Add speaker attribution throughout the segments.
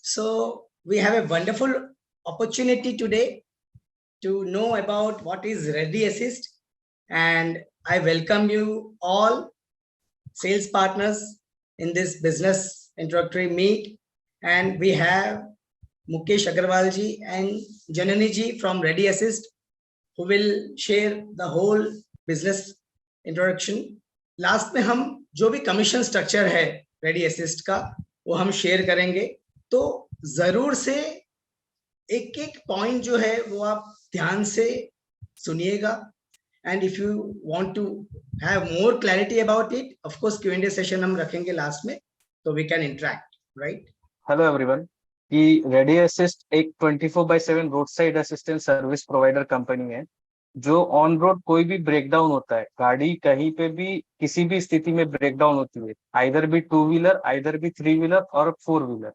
Speaker 1: So we have a wonderful opportunity today to know about what is Ready Assist, and I welcome you all sales partners in this business introductory meet. And we have Mukesh Agarwal ji and Janani ji from Ready Assist who will share the whole business introduction. Last में हम जो भी commission structure है ready assist का वो हम share करेंगे, तो जरूर से एक एक पॉइंट जो है वो आप ध्यान से सुनिएगा. And if you want to have more clarity about it, of course Q&A session हम रखेंगे लास्ट में, तो we can interact, right.
Speaker 2: Hello everyone, कि रेडी असिस्ट एक 24/7 road side assistance service provider company है जो ऑन रोड कोई भी ब्रेकडाउन होता है, गाड़ी कहीं पे भी किसी भी स्थिति में ब्रेकडाउन होती है, आइदर भी 2 व्हीलर, आइदर भी 3 व्हीलर और 4 व्हीलर,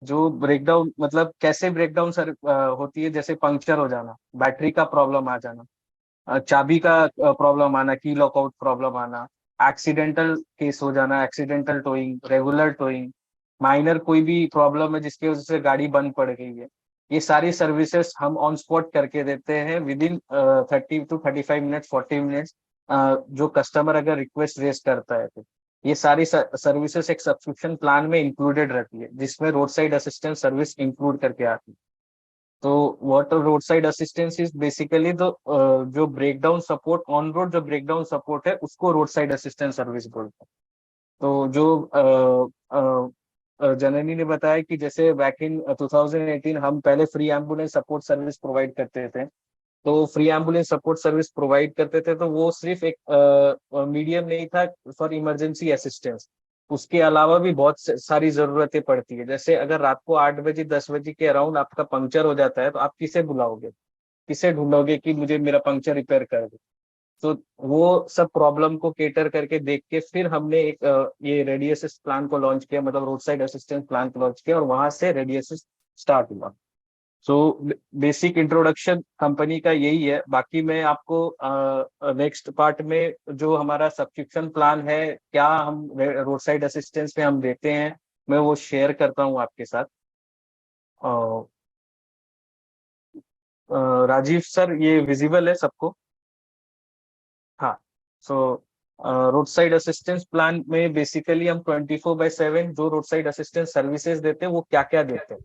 Speaker 2: जो ब्रेकडाउन मतलब कैसे ब्रेकडाउन होती है, जैसे पंक्चर हो जाना, बैटरी का प्रॉब्लम आ जाना, चाबी का प्रॉब्लम आना, की लॉकआउट प्रॉब्लम आना, एक्सीडेंटल केस हो जाना, accidental towing, regular towing, minor कोई भी प्रॉब्लम है जिसकी वजह से गाड़ी बंद पड़ गई है, ये सारी सर्विसेज हम ऑन स्पॉट करके देते हैं with in 30 to 35 minutes, 40 minutes, जो कस्टमर अगर रिक्वेस्ट रेज करता है तो ये सारी सर्विसेज एक सब्सक्रिप्शन प्लान में इंक्लूडेड रहती है, जिसमें road side assistance service include करके आती है. तो what road side assistance is basically जो ब्रेकडाउन सपोर्ट, ऑन रोड जो ब्रेकडाउन सपोर्ट है उसको रोड साइड असिस्टेंस सर्विस बोलते हैं. तो जो जननी ने बताया कि जैसे बैक इन 2018 हम पहले free ambulance support service provide करते थे, तो free ambulance support service provide करते थे तो वो सिर्फ एक मीडियम नहीं था फॉर इमरजेंसी असिस्टेंस. उसके अलावा भी बहुत सारी जरूरतें पड़ती है. जैसे अगर रात को 8 बजे 10 बजे के अराउंड आपका पंक्चर हो जाता है तो आप किसे बुलाओगे, किसे ढूंढोगे कि मुझे मेरा पंक्चर रिपेयर कर दे. तो वो सब प्रॉब्लम को केटर करके देख के फिर हमने एक ये रेडी असिस्ट प्लान को लॉन्च किया, मतलब रोड साइड असिस्टेंस प्लान को लॉन्च किया, और वहां से रेडी असिस्ट स्टार्ट हुआ. सो बेसिक इंट्रोडक्शन कंपनी का यही है. बाकी मैं आपको नेक्स्ट पार्ट में जो हमारा सब्सक्रिप्शन प्लान है, क्या हम रोड साइड असिस्टेंस में हम देते हैं, मैं वो शेयर करता हूँ आपके साथ. राजीव सर, ये विजिबल है सबको? हाँ. सो रोड साइड असिस्टेंस प्लान में बेसिकली हम 24/7 जो रोड साइड असिस्टेंस सर्विसेज देते हैं वो क्या क्या देते हैं.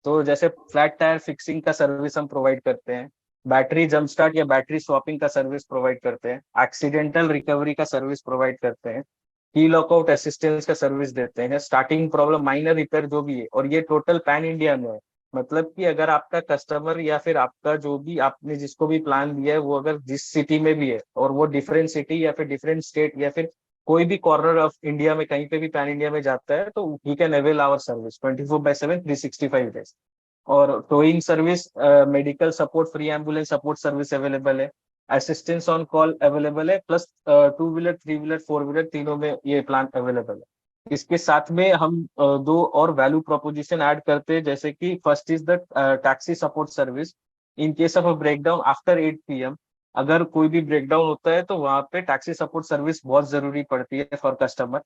Speaker 2: तो जैसे फ्लैट टायर फिक्सिंग का सर्विस हम प्रोवाइड करते हैं, बैटरी जंप स्टार्ट या बैटरी स्वैपिंग का सर्विस प्रोवाइड करते हैं, एक्सीडेंटल रिकवरी का सर्विस प्रोवाइड करते हैं, की लॉकआउट असिस्टेंस का सर्विस देते हैं, स्टार्टिंग प्रॉब्लम, माइनर रिपेयर जो भी है. और ये टोटल पैन इंडिया में है. मतलब कि अगर आपका कस्टमर या फिर आपका जो भी आपने जिसको भी प्लान दिया है वो अगर जिस सिटी में भी है और वो डिफरेंट सिटी या फिर डिफरेंट स्टेट या फिर कोई भी कॉर्नर ऑफ इंडिया में कहीं पे भी पैन इंडिया में जाता है तो he can avail our service 24/7 365 days. और towing service, medical support, free ambulance support service available है, असिस्टेंस ऑन कॉल अवेलेबल है, प्लस 2 व्हीलर, 3 व्हीलर, 4 व्हीलर तीनों में ये प्लान अवेलेबल है. इसके साथ में हम दो और वैल्यू प्रोपोजिशन ऐड करते हैं, जैसे कि first is the taxi support service in case of a breakdown after 8 PM. अगर कोई भी ब्रेकडाउन होता है तो वहां पे टैक्सी सपोर्ट सर्विस बहुत जरूरी पड़ती है फॉर कस्टमर.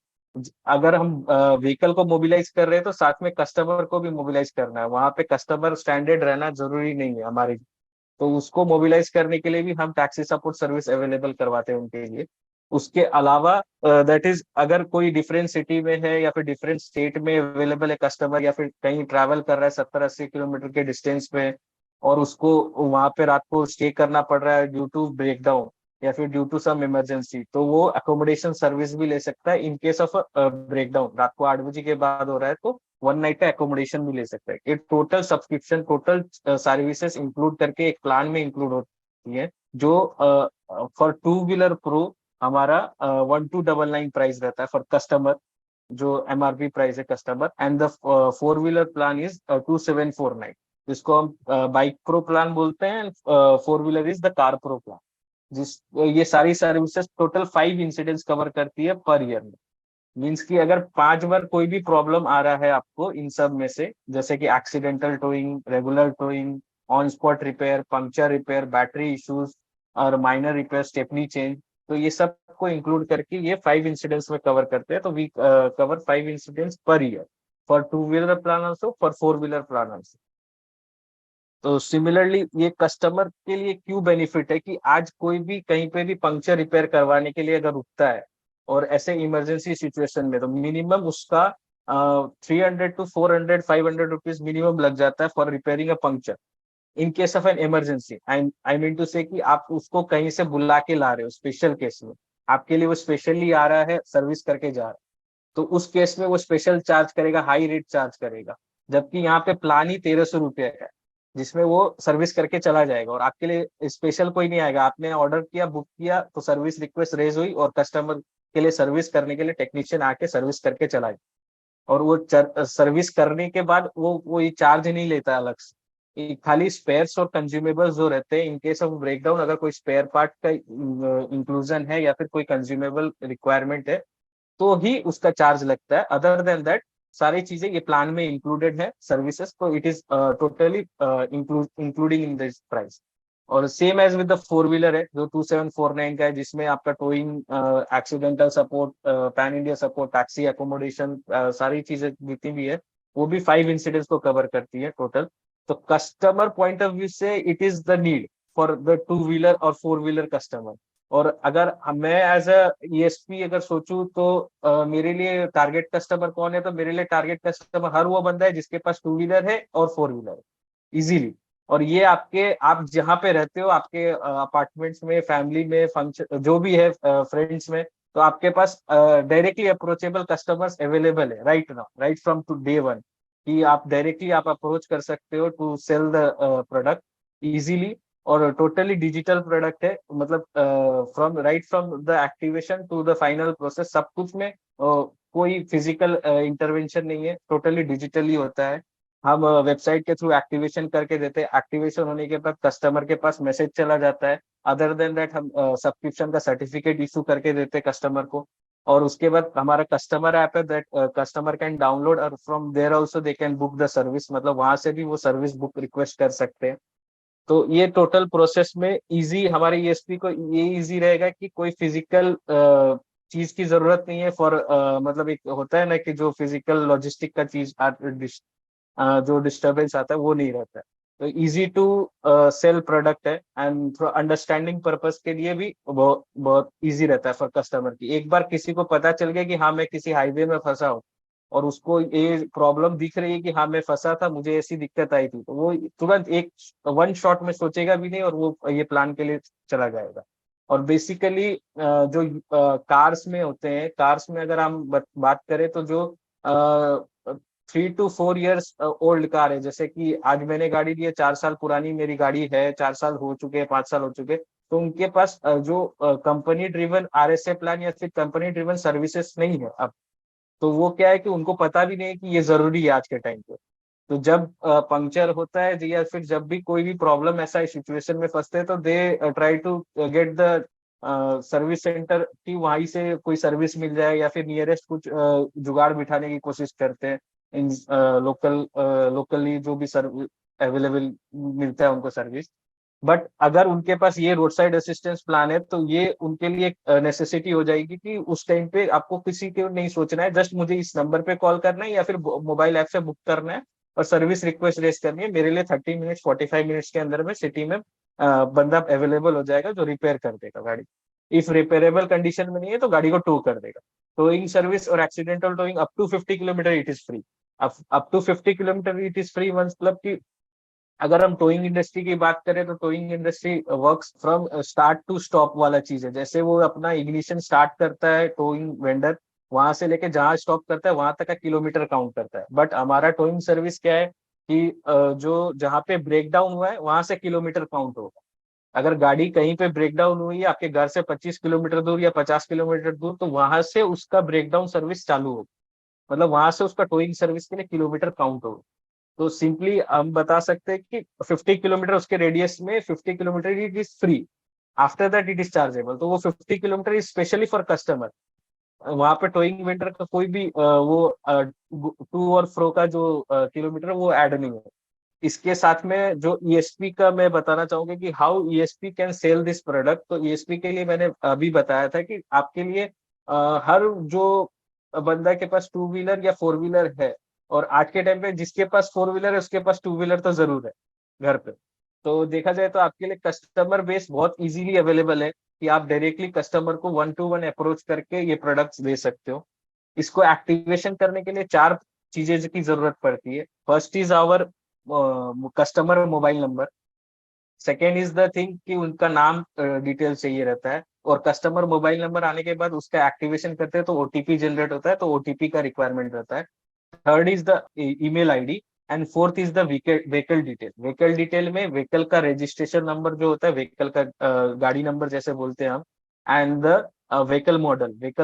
Speaker 2: अगर हम व्हीकल को मोबिलाइज कर रहे हैं तो साथ में कस्टमर को भी मोबिलाइज करना है. वहां पे कस्टमर स्टैंडर्ड रहना जरूरी नहीं है हमारे, तो उसको मोबिलाइज करने के लिए भी हम टैक्सी सपोर्ट सर्विस अवेलेबल करवाते हैं उनके लिए. उसके अलावा दैट इज अगर कोई डिफरेंट सिटी में है या फिर डिफरेंट स्टेट में अवेलेबल है कस्टमर, या फिर कहीं ट्रैवल कर रहा है 70-80 किलोमीटर के डिस्टेंस पे और उसको वहां पे रात को स्टे करना पड़ रहा है ड्यू टू ब्रेकडाउन या फिर ड्यू टू सम इमरजेंसी, तो वो अकोमोडेशन सर्विस भी ले सकता है. इन केस ऑफ ब्रेकडाउन रात को 8 बजे के बाद हो रहा है तो 1 नाइट का एकोमोडेशन भी ले सकता है. ये total subscription, total services include करके एक प्लान में इंक्लूड होती है, जो फॉर 2 व्हीलर प्रो हमारा 1299 प्राइस रहता है फॉर कस्टमर, जो MRP प्राइस है customer, and the 4 wheeler plan is 2749, जिसको हम बाइक प्रो प्लान बोलते हैं. 4 wheeler is the car pro plan. जिस ये सारी सर्विसेज टोटल 5 इंसिडेंट्स कवर करती है पर ईयर में. मीन्स कि अगर 5 बार कोई भी प्रॉब्लम आ रहा है आपको इन सब में से, जैसे कि accidental towing, regular towing, on spot repair, puncture repair, battery issues और माइनर रिपेयर, स्टेपनी चेंज, तो ये सब को इंक्लूड करके ये 5 इंसिडेंट्स में कवर करते हैं. तो we cover 5 incidents per year. for two-wheeler plan also, for four-wheeler plan also. तो सिमिलरली ये कस्टमर के लिए क्यों बेनिफिट है कि आज कोई भी कहीं पे भी पंक्चर रिपेयर करवाने के लिए अगर रुकता है और ऐसे इमरजेंसी सिचुएशन में, तो मिनिमम उसका 300 to 400 500 रुपीज मिनिमम लग जाता है for repairing a puncture in case of an emergency. I mean to say कि आप उसको कहीं से बुला के ला रहे हो स्पेशल केस में, आपके लिए वो स्पेशली आ रहा है, सर्विस करके जा रहा है, तो उस केस में वो स्पेशल चार्ज करेगा, हाई रेट चार्ज करेगा। जबकि यहाँ पे प्लान ही 1300 रुपये का है, जिसमें वो सर्विस करके चला जाएगा और आपके लिए स्पेशल कोई नहीं आएगा। आपने ऑर्डर किया, बुक किया, तो सर्विस रिक्वेस्ट रेज हुई और कस्टमर के लिए सर्विस करने के लिए टेक्नीशियन आके सर्विस करके चला गया। और वो सर्विस करने के बाद वो ये चार्ज नहीं लेता अलग से। ये खाली स्पेयर्स और कंज्यूमेबल्स जो रहते हैं, इन केस ऑफ ब्रेकडाउन अगर कोई स्पेयर पार्ट का इंक्लूजन है या फिर कोई कंज्यूमेबल रिक्वायरमेंट है, तो ही उसका चार्ज लगता है। अदर देन दैट सारी चीजें ये प्लान में इंक्लूडेड है सर्विसेज, तो it is totally including in this price. और same as with the four wheeler है जो 2749 का है, जिसमें आपका towing, accidental support, pan India support, taxi accommodation, सारी चीजें जितनी भी है वो भी 5 इंसिडेंट्स को कवर करती है टोटल। तो कस्टमर पॉइंट ऑफ व्यू से it is the need for the two wheeler और फोर व्हीलर कस्टमर। और अगर मैं एज अ ईएसपी अगर सोचूं तो मेरे लिए टारगेट कस्टमर कौन है, तो मेरे लिए टारगेट कस्टमर हर वो बंदा है जिसके पास टू व्हीलर है और फोर व्हीलर है इजीली। और ये आप जहाँ पे रहते हो, आपके अपार्टमेंट्स में, फैमिली में, फंक्शन जो भी है, फ्रेंड्स में, तो आपके पास डायरेक्टली अप्रोचेबल कस्टमर्स अवेलेबल है right now, right from today one, कि आप डायरेक्टली आप अप्रोच कर सकते हो to sell the product easily. और टोटली डिजिटल प्रोडक्ट है, मतलब from the activation to the final process सब कुछ में कोई फिजिकल इंटरवेंशन नहीं है, टोटली डिजिटली होता है। हम वेबसाइट के थ्रू एक्टिवेशन करके देते हैं, एक्टिवेशन होने के बाद कस्टमर के पास मैसेज चला जाता है। अदर देन दैट हम सब्सक्रिप्शन का सर्टिफिकेट इशू करके देते हैं कस्टमर को। और उसके बाद हमारा कस्टमर ऐप है दैट कस्टमर कैन डाउनलोड, और from there also they can book the service, मतलब वहां से भी वो सर्विस बुक रिक्वेस्ट कर सकते हैं। तो ये टोटल प्रोसेस में इजी, हमारे ईएसपी को ये इजी रहेगा कि कोई फिजिकल चीज की जरूरत नहीं है फॉर, मतलब एक होता है ना कि जो फिजिकल लॉजिस्टिक का चीज जो डिस्टरबेंस आता है वो नहीं रहता है। तो इजी टू सेल प्रोडक्ट है, एंड अंडरस्टैंडिंग पर्पस के लिए भी बहुत बहुत इजी रहता है फॉर कस्टमर की। एक बार किसी को पता चल गया कि हाँ मैं किसी हाईवे में फंसा हूँ और उसको ये प्रॉब्लम दिख रही है कि हाँ मैं फंसा था, मुझे ऐसी दिक्कत आई थी, तो वो तुरंत एक वन शॉट में सोचेगा भी नहीं और वो ये प्लान के लिए चला जाएगा। और बेसिकली जो कार्स में होते हैं, कार्स में अगर हम बात करें तो जो 3 to 4 years ओल्ड कार है, जैसे कि आज मैंने गाड़ी ली है, 4 साल पुरानी मेरी गाड़ी है, 4 साल हो चुके हैं, 5 साल हो चुके, तो उनके पास जो कंपनी ड्रिवन आरएसए प्लान या फिर कंपनी ड्रिवन सर्विसेज नहीं है अब। तो वो क्या है कि उनको पता भी नहीं कि ये जरूरी है आज के टाइम पे। तो जब पंक्चर होता है या फिर जब भी कोई भी प्रॉब्लम ऐसा सिचुएशन में फंसते हैं, तो they try to get the service centre की वहीं से कोई सर्विस मिल जाए, या फिर नियरेस्ट कुछ जुगाड़ बिठाने की कोशिश करते हैं। इन लोकली जो भी सर्विस अवेलेबल मिलता है उनको सर्विस। बट अगर उनके पास ये रोड साइड असिस्टेंस प्लान है, तो ये उनके लिए नेसेसिटी हो जाएगी कि उस टाइम पे आपको किसी को नहीं सोचना है, जस्ट मुझे इस नंबर पे कॉल करना है या फिर मोबाइल ऐप से बुक करना है और सर्विस रिक्वेस्ट रेज करनी है। मेरे लिए 30 मिनट्स 45 मिनट्स के अंदर में सिटी में बंदा अवेलेबल हो जाएगा जो रिपेयर कर देगा गाड़ी। इफ रिपेयरेबल कंडीशन में नहीं है तो गाड़ी को टो कर देगा। टोइंग सर्विस और accidental towing up to 50 kilometre it is free. Up to 50 kilometre it is free, मतलब की अगर हम टोइंग इंडस्ट्री की बात करें तो towing industry works from start to stop वाला चीज है। जैसे वो अपना इग्निशन स्टार्ट करता है टोइंग वेंडर, वहां से लेके जहां स्टॉप करता है वहां तक का किलोमीटर काउंट करता है। बट हमारा टोइंग सर्विस क्या है कि जो जहाँ पे ब्रेक डाउन हुआ है वहां से किलोमीटर काउंट होगा। अगर गाड़ी कहीं पे ब्रेक डाउन हुई है आपके घर से 25 किलोमीटर दूर या 50 किलोमीटर दूर, तो वहां से उसका ब्रेक डाउन सर्विस चालू होगी, मतलब वहां से उसका टोइंग सर्विस के लिए किलोमीटर काउंट होगा। तो सिंपली हम बता सकते हैं कि 50 किलोमीटर उसके रेडियस में 50 kilometre it is free, after that it is chargeable. तो वो 50 kilometre is specially for customer. वहां पे टोइंग वेंडर का कोई भी वो टू और फ्रो का जो किलोमीटर वो ऐड नहीं है। इसके साथ में जो ईएसपी का मैं बताना चाहूंगा कि how ESP can sell this product. तो ईएसपी के लिए मैंने अभी बताया था कि आपके लिए हर जो बंदा के पास टू व्हीलर या फोर व्हीलर है, और आज के टाइम पे जिसके पास 4 व्हीलर है उसके पास 2 व्हीलर तो जरूर है घर पे। तो देखा जाए तो आपके लिए कस्टमर बेस बहुत इजीली अवेलेबल है कि आप डायरेक्टली कस्टमर को 1 to 1 अप्रोच करके ये प्रोडक्ट्स दे सकते हो। इसको एक्टिवेशन करने के लिए 4 चीजें की जरूरत पड़ती है। First is our customer mobile number. Second is the thing कि उनका नाम डिटेल चाहिए रहता है, और कस्टमर मोबाइल नंबर आने के बाद उसका एक्टिवेशन करते हैं तो ओटीपी जनरेट होता है, तो ओटीपी का रिक्वायरमेंट रहता है। Third is the email ID. And fourth is the vehicle detail. Vehicle detail में व्हीकल का रजिस्ट्रेशन नंबर जो होता है, व्हीकल का गाड़ी नंबर जैसे बोलते हैं हम। एंड द व्हीकल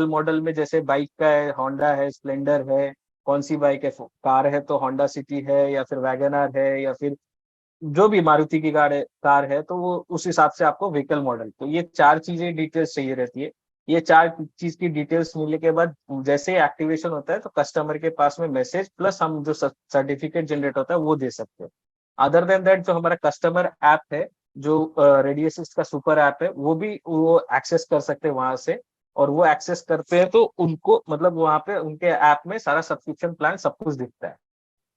Speaker 2: मॉडल में जैसे बाइक का है, होंडा है, स्प्लेंडर है, कौन सी बाइक है, कार है तो होंडा सिटी है या फिर वैगनआर है, या फिर जो भी मारुति की कार है तो वो उस हिसाब से आपको व्हीकल मॉडल। तो ये 4 चीजें डिटेल्स चाहिए रहती है। ये 4 चीज की डिटेल्स मिलने के बाद जैसे ही एक्टिवेशन होता है तो कस्टमर के पास में मैसेज प्लस हम जो सर्टिफिकेट जनरेट होता है वो दे सकते हैं। अदर देन दैट जो हमारा कस्टमर ऐप है, जो रेडियसिस का सुपर ऐप है, वो भी वो एक्सेस कर सकते हैं वहां से। और वो एक्सेस करते हैं तो उनको मतलब वहां पे उनके ऐप में सारा सब्सक्रिप्शन प्लान सब कुछ दिखता है।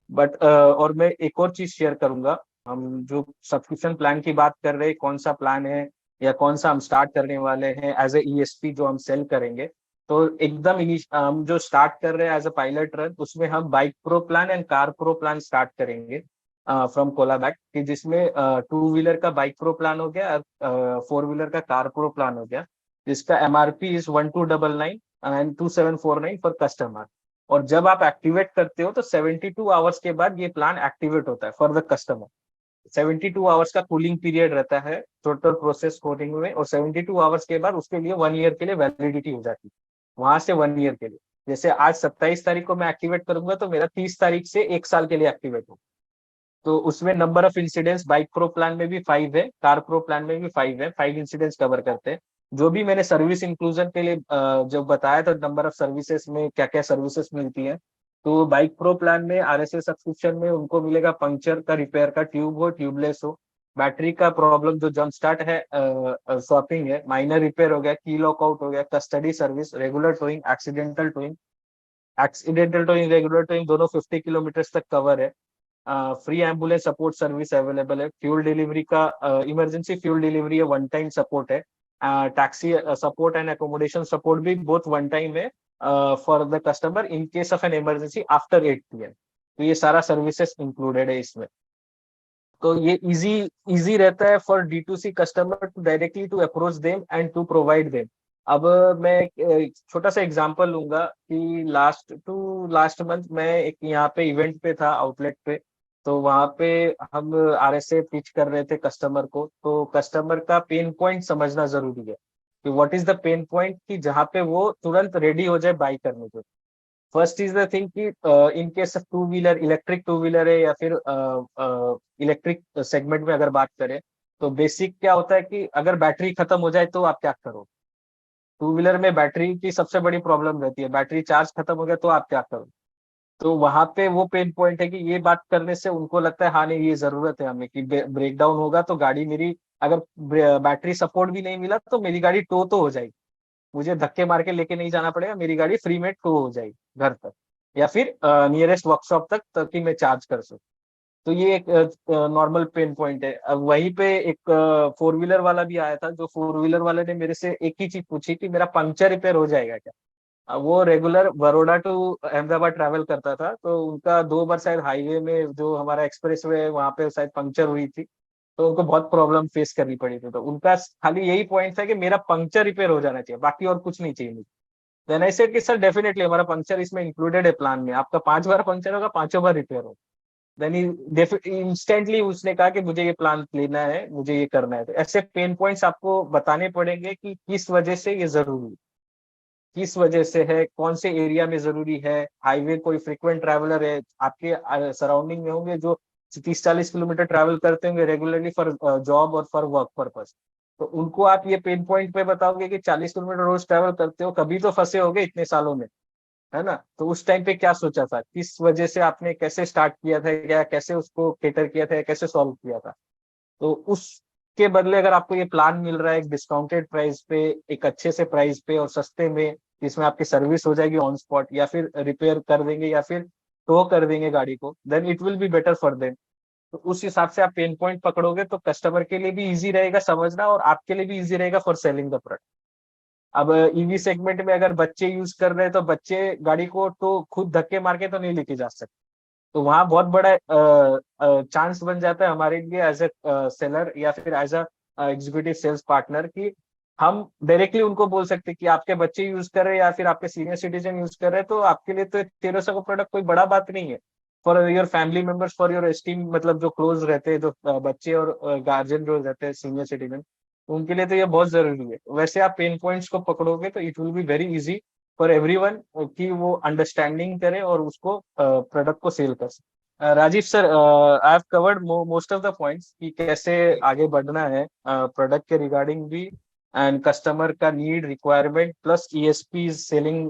Speaker 2: बट और मैं एक और चीज शेयर करूंगा। हम जो सब्सक्रिप्शन प्लान की बात कर रहे हैं, कौन सा प्लान है या कौन सा हम स्टार्ट करने वाले हैं एज ए ईएसपी जो हम सेल करेंगे, तो एकदम हम जो स्टार्ट कर रहे हैं एज अ पायलट रन, उसमें हम bike pro plan and car pro plan start करेंगे फ्रॉम कोलाबैक, कि जिसमें 2 व्हीलर का बाइक प्रो प्लान हो गया और 4 व्हीलर का कार प्रो प्लान हो गया, जिसका MRP is 1299 and 2749 for customer. और जब आप एक्टिवेट करते हो तो 72 आवर्स के बाद ये प्लान एक्टिवेट होता है फॉर द कस्टमर। 72 आवर्स का कूलिंग पीरियड रहता है टोटल प्रोसेस कोडिंग में, और 72 आवर्स के बाद उसके लिए 1 ईयर के लिए वैलिडिटी हो जाती है, वहां से 1 ईयर के लिए। जैसे आज 27 तारीख को मैं एक्टिवेट करूंगा तो मेरा 30 तारीख से 1 साल के लिए एक्टिवेट हो। तो उसमें number of incidents bike pro plan में भी 5 है, कार प्रो प्लान में भी 5 है, 5 इंसिडेंट्स कवर करते हैं। जो भी मैंने सर्विस इंक्लूजन के लिए जब बताया था नंबर ऑफ सर्विसेज में क्या क्या सर्विसेज मिलती है, तो बाइक प्रो प्लान में आरएसए सब्सक्रिप्शन में उनको मिलेगा पंक्चर का रिपेयर का, ट्यूब हो ट्यूबलेस हो, बैटरी का प्रॉब्लम जो जंप स्टार्ट है, स्वैपिंग है, माइनर रिपेयर हो गया, की लॉकआउट हो गया, custody service, regular towing, accidental towing regular towing दोनों 50 किलोमीटर तक कवर है। Free ambulance support service available है, फ्यूल डिलीवरी का इमरजेंसी फ्यूल डिलीवरी है, वन टाइम सपोर्ट है, taxi support and accommodation support भी बोथ वन टाइम है for the customer in case of an emergency after 8 PM। तो ये सारा services included है इसमें। तो ये इजी इजी रहता है for D2C customer to directly to approach them and to provide them. अब मैं एक छोटा सा एग्जांपल लूंगा कि लास्ट मंथ मैं एक यहाँ पे इवेंट पे था, आउटलेट पे। तो वहाँ पे हम आरएसए पिच कर रहे थे कस्टमर को, तो कस्टमर का पेन पॉइंट समझना जरूरी है कि what is the pain point, कि जहाँ पे वो तुरंत रेडी हो जाए बाई करने के। फर्स्ट इज द थिंग कि इन case of 2 wheeler, electric 2 wheeler है या फिर इलेक्ट्रिक सेगमेंट में अगर बात करें, तो बेसिक क्या होता है कि अगर बैटरी खत्म हो जाए तो आप क्या करो। 2 व्हीलर में बैटरी की सबसे बड़ी प्रॉब्लम रहती है, बैटरी चार्ज खत्म हो गया तो आप क्या करो। तो वहां पे वो पेन पॉइंट है कि ये बात करने से उनको लगता है हाँ नहीं ये जरूरत है हमें कि ब्रेक डाउन होगा तो गाड़ी मेरी, अगर बैटरी सपोर्ट भी नहीं मिला तो मेरी गाड़ी टो तो हो जाएगी, मुझे धक्के मार के लेके नहीं जाना पड़ेगा, मेरी गाड़ी फ्री में टो हो जाएगी घर तक या फिर नियरेस्ट वर्कशॉप तक, ताकि मैं चार्ज कर सकूं। तो ये एक नॉर्मल पेन पॉइंट है। अब वहीं पे एक 4 व्हीलर वाला भी आया था, जो 4 व्हीलर वाले ने मेरे से एक ही चीज पूछी कि मेरा पंक्चर रिपेयर हो जाएगा क्या। वो regular Baroda to Ahmedabad travel करता था, तो उनका 2 बार शायद हाईवे में जो हमारा एक्सप्रेस वे है वहां पे शायद पंक्चर हुई थी, तो उनको बहुत प्रॉब्लम फेस करनी पड़ी थी। तो उनका खाली यही पॉइंट था कि मेरा पंक्चर रिपेयर हो जाना चाहिए, बाकी और कुछ नहीं चाहिए मुझे। देन आई सेड कि सर डेफिनेटली हमारा पंक्चर इसमें इंक्लूडेड है प्लान में, आपका 5 बार पंक्चर होगा, 5 बार रिपेयर होगा। देन इंस्टेंटली उसने कहा कि मुझे ये प्लान लेना है, मुझे ये करना है। तो ऐसे पेन पॉइंट्स आपको बताने पड़ेंगे कि किस वजह से ये जरूरी है, किस वजह से है, कौन से एरिया में जरूरी है। हाईवे कोई फ्रिक्वेंट ट्रैवलर है आपके सराउंडिंग में होंगे जो 30-40 किलोमीटर ट्रैवल करते होंगे रेगुलरली फॉर जॉब और फॉर वर्क पर्पस, तो उनको आप ये पेन पॉइंट पे बताओगे कि 40 किलोमीटर रोज ट्रैवल करते हो, कभी तो फंसे होगे इतने सालों में, है ना। तो उस टाइम पे क्या सोचा था, किस वजह से आपने कैसे स्टार्ट किया था, या कैसे उसको केटर किया था, या कैसे सॉल्व किया था। तो उसके बदले अगर आपको ये प्लान मिल रहा है एक डिस्काउंटेड प्राइस पे, एक अच्छे से प्राइस पे और सस्ते में, जिसमें आपकी सर्विस हो जाएगी ऑन स्पॉट, या फिर रिपेयर कर देंगे, या फिर टो कर देंगे गाड़ी को, then it will be better for them. तो उस हिसाब से आप पेन पॉइंट पकड़ोगे तो कस्टमर के लिए भी इजी रहेगा समझना, और आपके लिए भी इजी रहेगा फॉर सेलिंग द प्रोडक्ट। अब ईवी सेगमेंट में अगर बच्चे यूज कर रहे हैं तो बच्चे गाड़ी को तो खुद धक्के मार के तो नहीं लेके जा सकते, तो वहां बहुत बड़ा चांस बन जाता है हमारे लिए एज ए सेलर या फिर as a executive sales partner, कि हम डायरेक्टली उनको बोल सकते हैं कि आपके बच्चे यूज कर रहे हैं या फिर आपके सीनियर सिटीजन यूज कर रहे हैं, तो आपके लिए तो 1300 का प्रोडक्ट कोई बड़ा बात नहीं है। For your family members, for your esteem, मतलब जो क्लोज रहते हैं, जो बच्चे और गार्जियन जो रहते हैं सीनियर सिटीजन, उनके लिए तो ये बहुत जरूरी है। वैसे आप पेन पॉइंट्स को पकड़ोगे तो it will be very easy for everyone कि वो अंडरस्टैंडिंग करे और उसको प्रोडक्ट को सेल कर सके। Rajiv sir, I have covered most of the points कि कैसे आगे बढ़ना है प्रोडक्ट के रिगार्डिंग भी, एंड कस्टमर का need requirement plus ESP selling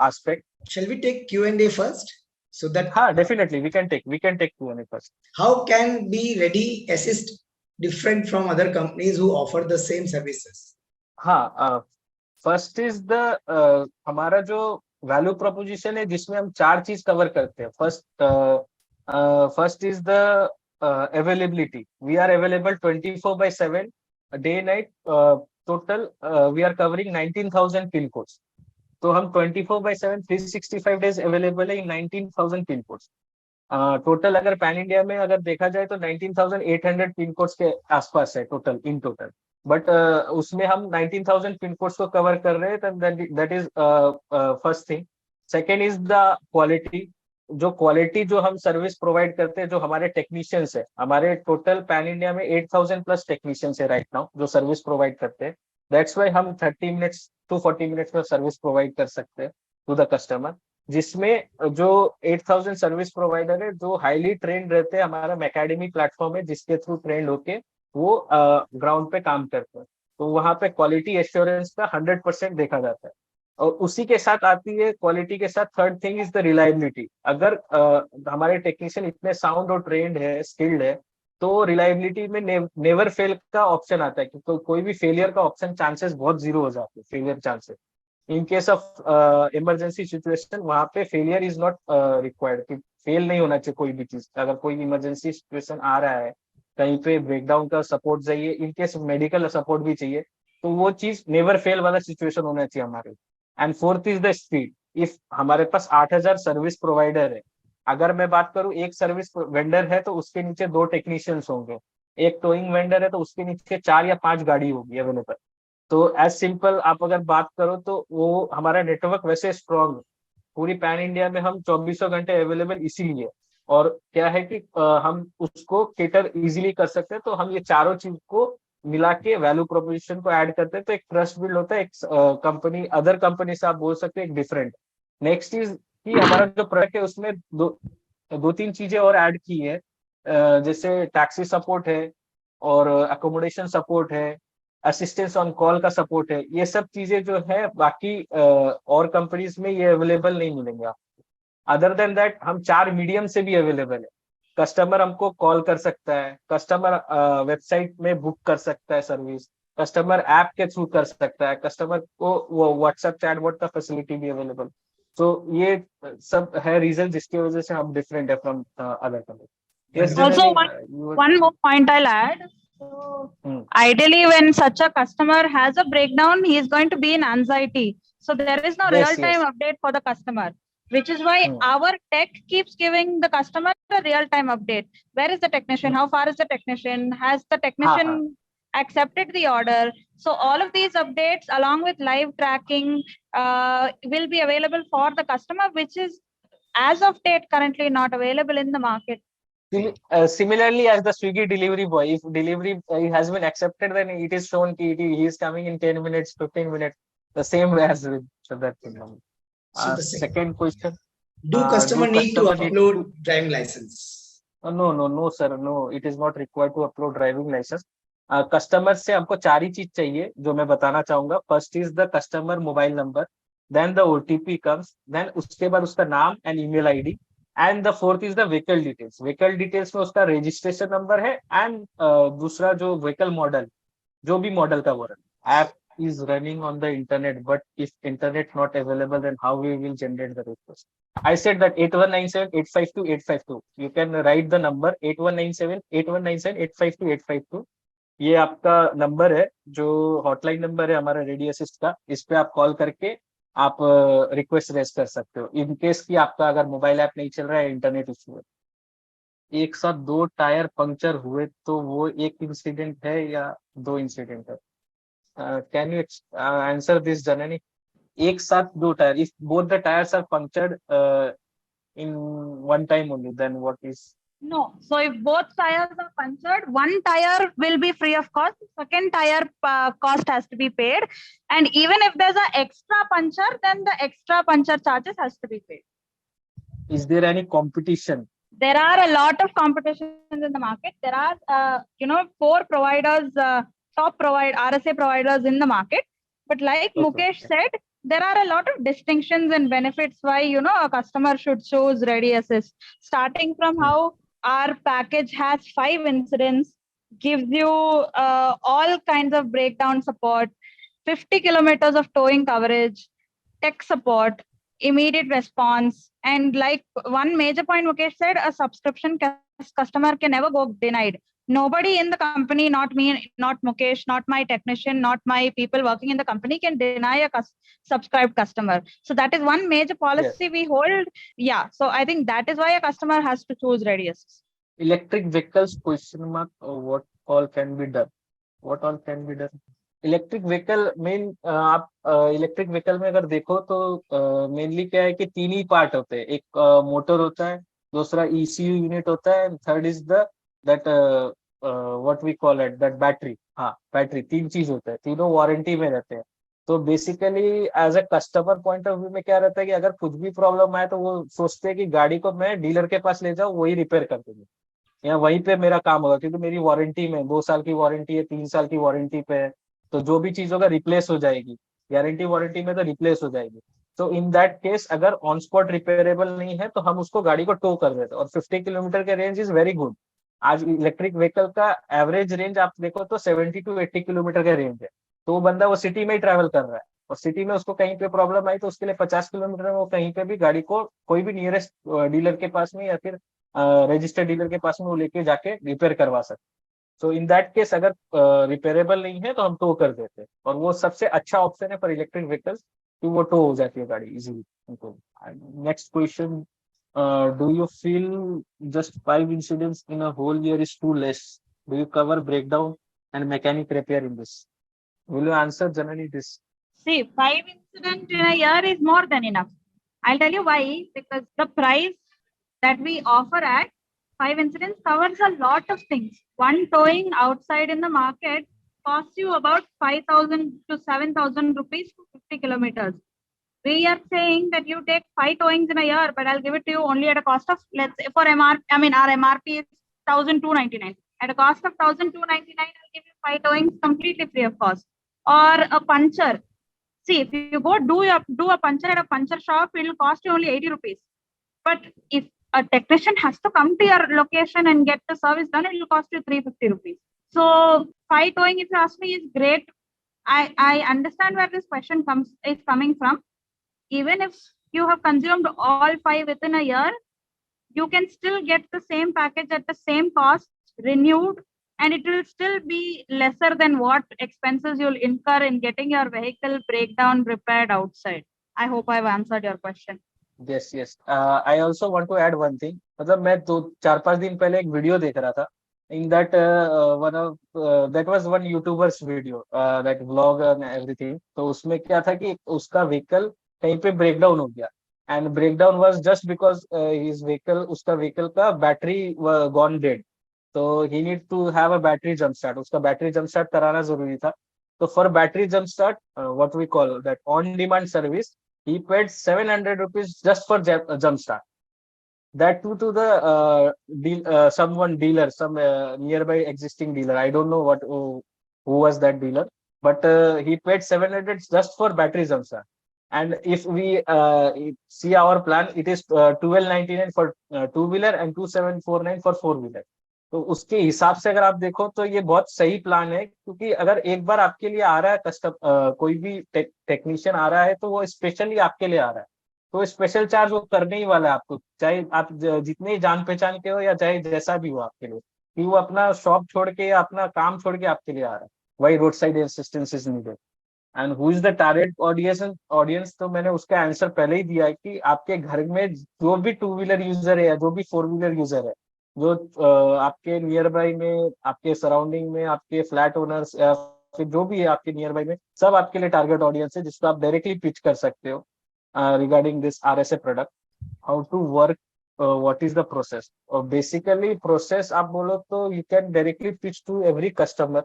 Speaker 2: aspect.
Speaker 1: Shall we take Q&A first? So that
Speaker 2: हाँ, definitely we can take Q&A first.
Speaker 1: how can be Ready Assist different from other companies who offer the same services?
Speaker 2: हाँ, first is the हमारा जो value proposition है जिसमें हम चार चीज cover करते हैं। First is the availability. We are available 24/7 day night. Total we are covering 19,000 pin codes, तो हम 24/7 365 डेज अवेलेबल है इन 19,000 पिन कोड्स। टोटल अगर पैन इंडिया में अगर देखा जाए तो 19,800 पिन कोड्स के आसपास है टोटल, इन टोटल। बट उसमें हम 19,000 पिन कोड्स को कवर कर रहे हैं, that is first thing. Second is the quality. जो क्वालिटी जो हम सर्विस प्रोवाइड करते हैं, जो हमारे टेक्नीशियंस है, हमारे टोटल पैन इंडिया में 8,000 प्लस टेक्नीशियंस है राइट नाउ जो सर्विस प्रोवाइड करते हैं। दैट्स वाई हम 30 मिनट्स टू 40 मिनट्स में सर्विस प्रोवाइड कर सकते हैं टू द कस्टमर, जिसमें जो 8,000 सर्विस प्रोवाइडर है जो हाईली ट्रेंड रहते हैं, हमारा मैकेडमी प्लेटफॉर्म है जिसके थ्रू ट्रेंड होके वो ग्राउंड पे काम करते हैं। तो वहां पे क्वालिटी एश्योरेंस का 100% देखा जाता है। और उसी के साथ आती है क्वालिटी के साथ third thing is the reliability. अगर हमारे टेक्नीशियन इतने साउंड और ट्रेंड है, स्किल्ड है, तो रिलायबिलिटी में नेवर फेल का ऑप्शन आता है, क्योंकि कोई भी फेलियर का ऑप्शन चांसेस बहुत जीरो हो जाते हैं, failure chances. In case of emergency situation वहां पे फेलियर इज नॉट रिक्वायर्ड, कि फेल नहीं होना चाहिए कोई भी चीज। अगर कोई इमरजेंसी सिचुएशन आ रहा है, कहीं पे ब्रेकडाउन का सपोर्ट चाहिए, इन केस मेडिकल सपोर्ट भी चाहिए, तो वो चीज नेवर फेल वाला सिचुएशन होना चाहिए हमारे। And fourth is the speed. If हमारे पास 8,000 सर्विस प्रोवाइडर है, अगर मैं बात करूं एक सर्विस वेंडर है तो उसके नीचे 2 टेक्नीशियंस होंगे, एक टोइंग वेंडर है तो उसके नीचे 4 या 5 गाड़ी होगी अवेलेबल। तो एज सिंपल आप अगर बात करो तो वो हमारा नेटवर्क वैसे स्ट्रॉन्ग, पूरी पैन इंडिया में हम 24 घंटे अवेलेबल इसीलिए। और क्या है कि हम उसको केटर इजीली कर सकते हैं, तो हम ये चारों चीज को मिला के वैल्यू प्रोपोजिशन को ऐड करते हैं, तो एक ट्रस्ट बिल्ड होता है। एक कंपनी अदर कंपनी से आप बोल सकते हैं एक डिफरेंट। नेक्स्ट इज कि हमारा जो प्रोडक्ट है उसमें दो तीन चीजें और ऐड की है, जैसे टैक्सी सपोर्ट है और अकोमोडेशन सपोर्ट है, असिस्टेंस ऑन कॉल का सपोर्ट है। ये सब चीजें जो है बाकी और कंपनीज में ये अवेलेबल नहीं मिलेंगे आपको। अदर देन दैट हम 4 मीडियम से भी अवेलेबल है। कस्टमर हमको कॉल कर सकता है, कस्टमर वेबसाइट में बुक कर सकता है सर्विस, कस्टमर ऐप के थ्रू कर सकता है, कस्टमर को वो व्हाट्सएप चैटबॉट का फैसिलिटी भी अवेलेबल। तो ये सब है रीजन जिसकी वजह से हम डिफरेंट है from other company. Yes,
Speaker 1: Wonderful.
Speaker 3: Also,
Speaker 2: Janani,
Speaker 3: one more point I'll add. So, ideally, when such a customer has a breakdown, he is going to be in anxiety. So there is no
Speaker 2: Yes,
Speaker 3: real-time
Speaker 2: yes.
Speaker 3: update for the customer, which is why
Speaker 2: Hmm.
Speaker 3: our tech keeps giving the customer a real-time update. Where is the technician? How far is the technician? Has the technician accepted the order? So all of these updates, along with live tracking, will be available for the customer, which is as of date currently not available in the market.
Speaker 2: Similarly, as the Swiggy delivery boy, if delivery has been accepted, then it is shown that he is coming in 10 minutes, 15 minutes, the same way as with that thing.
Speaker 1: So the
Speaker 2: Second question.
Speaker 1: Do customer need to
Speaker 2: customer
Speaker 1: upload driving license?
Speaker 2: No, sir, no, it is not required to upload driving license. Customer से हमको 4 ही चीज चाहिए जो मैं बताना चाहूंगा। First is the customer mobile number, then the OTP comes, then उसके बाद उसका नाम and email ID, and the fourth is the vehicle details. Vehicle details में उसका रजिस्ट्रेशन नंबर है, एंड दूसरा जो व्हीकल मॉडल, जो भी मॉडल का version, app is running on the internet, but if internet not available, then how we will generate the request? I said that 8197 852 852. You can write the number 8197 852 ये आपका number है, जो hotline number है हमारा ready assist का। इस पे आप कॉल करके आप रिक्वेस्ट रेज कर सकते हो इन केस कि आपका अगर मोबाइल ऐप नहीं चल रहा है, इंटरनेट इशू है। एक साथ दो टायर पंक्चर हुए तो वो एक इंसिडेंट है या दो इंसिडेंट है? Can you answer this Janani? एक साथ दो tyre, if both the tyres are punctured in one time only, then what is?
Speaker 3: No. So if both tires are punctured, one tire will be free of cost. Second tire cost has to be paid. And even if there's an extra puncture, then the extra puncture charges has to be paid.
Speaker 2: Is there any competition?
Speaker 3: There are a lot of competitions in the market. There are, 4 providers, top RSA providers in the market. But like
Speaker 2: Okay.
Speaker 3: Mukesh said, there are a lot of distinctions and benefits why, a customer should choose Ready Assist. Starting from how our package has 5 incidents, gives you all kinds of breakdown support, 50 kilometers of towing coverage, tech support, immediate response, and like one major point Mukesh said, a subscription customer can never go denied. Nobody in the company, not me, not Mukesh, not my technician, not my people working in the company can deny a subscribed customer. So that is one major policy we hold. Yeah. So I think that is why a customer has to choose Ready Assist.
Speaker 2: Electric vehicles question mark, what all can be done? What all can be done? Electric vehicle main आप electric vehicle में अगर देखो तो mainly क्या है कि 3 ही part होते हैं। एक मोटर होता है, दूसरा ECU यूनिट होता है, third is the that what we call it that battery. हाँ, बैटरी। 3 चीज होते हैं, तीनों वारंटी में रहते हैं। तो basically as a customer point of view में क्या रहता है कि अगर कुछ भी प्रॉब्लम आए तो वो सोचते हैं कि गाड़ी को मैं डीलर के पास ले जाऊं, वही रिपेयर कर देंगे या वहीं पे मेरा काम होगा, क्योंकि मेरी वारंटी में 2 साल की वारंटी है, 3 साल की वारंटी पे है। तो जो भी चीज होगा रिप्लेस हो जाएगी, गारंटी वारंटी में तो रिप्लेस हो जाएगी। तो इन दैट केस अगर ऑन स्पॉट रिपेयरेबल नहीं है तो हम उसको गाड़ी को टो कर देते हैं। और 50 किलोमीटर के रेंज इज वेरी गुड। आज इलेक्ट्रिक व्हीकल का एवरेज रेंज आप देखो तो 70 to 80 किलोमीटर का रेंज है। तो वो बंदा वो सिटी में ही ट्रैवल कर रहा है, और सिटी में उसको कहीं पे प्रॉब्लम आई तो उसके लिए 50 किलोमीटर में वो कहीं पे भी गाड़ी को कोई भी नियरेस्ट डीलर के पास में या फिर रजिस्टर्ड डीलर के पास में वो लेके जाके रिपेयर करवा सकते। सो इन दैट केस अगर रिपेयरेबल नहीं है तो हम टो कर देते हैं, और वो सबसे अच्छा ऑप्शन है फॉर इलेक्ट्रिक व्हीकल्स कि वो टो हो जाती है गाड़ी easily. Next question, do you feel just 5 incidents in a whole year is too less? Do you cover breakdown and mechanic repair in this? Will you answer Janani this?
Speaker 3: See, 5 incidents in a year is more than enough. I'll tell you why. Because the price that we offer at 5 incidents covers a lot of things. One towing outside in the market costs you about 5,000 to 7,000 rupees for 50 kilometers. We are saying that you take 5 towings in a year, but I'll give it to you only at a cost of, let's say for our MRP is 1,299. At a cost of 1,299, I'll give you 5 towings completely free of cost. Or a puncture. See, if you go do a puncture at a puncture shop, it will cost you only 80 rupees. But if a technician has to come to your location and get the service done, it will cost you 350 rupees. So 5 towing, if you ask me, is great. I understand where this question is coming from. Even if you have consumed all 5 within a year, you can still get the same package at the same cost, renewed, and it will still be lesser than what expenses you'll incur in getting your vehicle breakdown repaired outside. I hope I've answered your question.
Speaker 2: Yes, yes. I also want to add one thing. मतलब मैं 4-5 दिन पहले एक video देख रहा था. In that that was one YouTuber's video, that vlog and everything. तो उसमें क्या था कि उसका व्हीकल कहीं पे ब्रेकडाउन हो गया, and breakdown was just because his vehicle, उसका व्हीकल का बैटरी गॉन डेड। तो he need to have a battery jump start, उसका बैटरी जंप स्टार्ट कराना जरूरी था। तो for battery jump start, what we call that on demand service, he paid 700 rupees just for jump start. That too to the someone dealer, some nearby existing dealer. I don't know who was that dealer, but he paid 700 just for battery jump start. And if we see our plan, it is 1299 for 2-wheeler and 2749 for 4-wheeler. तो उसके हिसाब से अगर आप देखो तो ये बहुत सही प्लान है, क्योंकि अगर एक बार आपके लिए आ रहा है कोई भी टेक्नीशियन आ रहा है तो वो स्पेशली आपके लिए आ रहा है, तो स्पेशल चार्ज वो करने ही वाला है आपको, चाहे आप जितने ही जान पहचान के हो या चाहे जैसा भी हो आपके लिए, कि वो अपना शॉप छोड़ के या अपना काम छोड़ के आपके लिए आ रहा है। वही road side assistance is needed. And who is the target audience, तो मैंने उसका आंसर पहले ही दिया है कि आपके घर में जो भी टू व्हीलर यूजर है या जो भी फोर व्हीलर यूजर है, जो आपके नियर बाई में, आपके सराउंडिंग में, आपके फ्लैट ओनर्स या फिर जो भी है आपके नियर बाई में, सब आपके लिए टारगेट ऑडियंस है, जिसको आप डायरेक्टली पिच कर सकते हो regarding this RSA product. How to work, what is the process, और बेसिकली प्रोसेस आप बोलो तो you can directly pitch to every customer.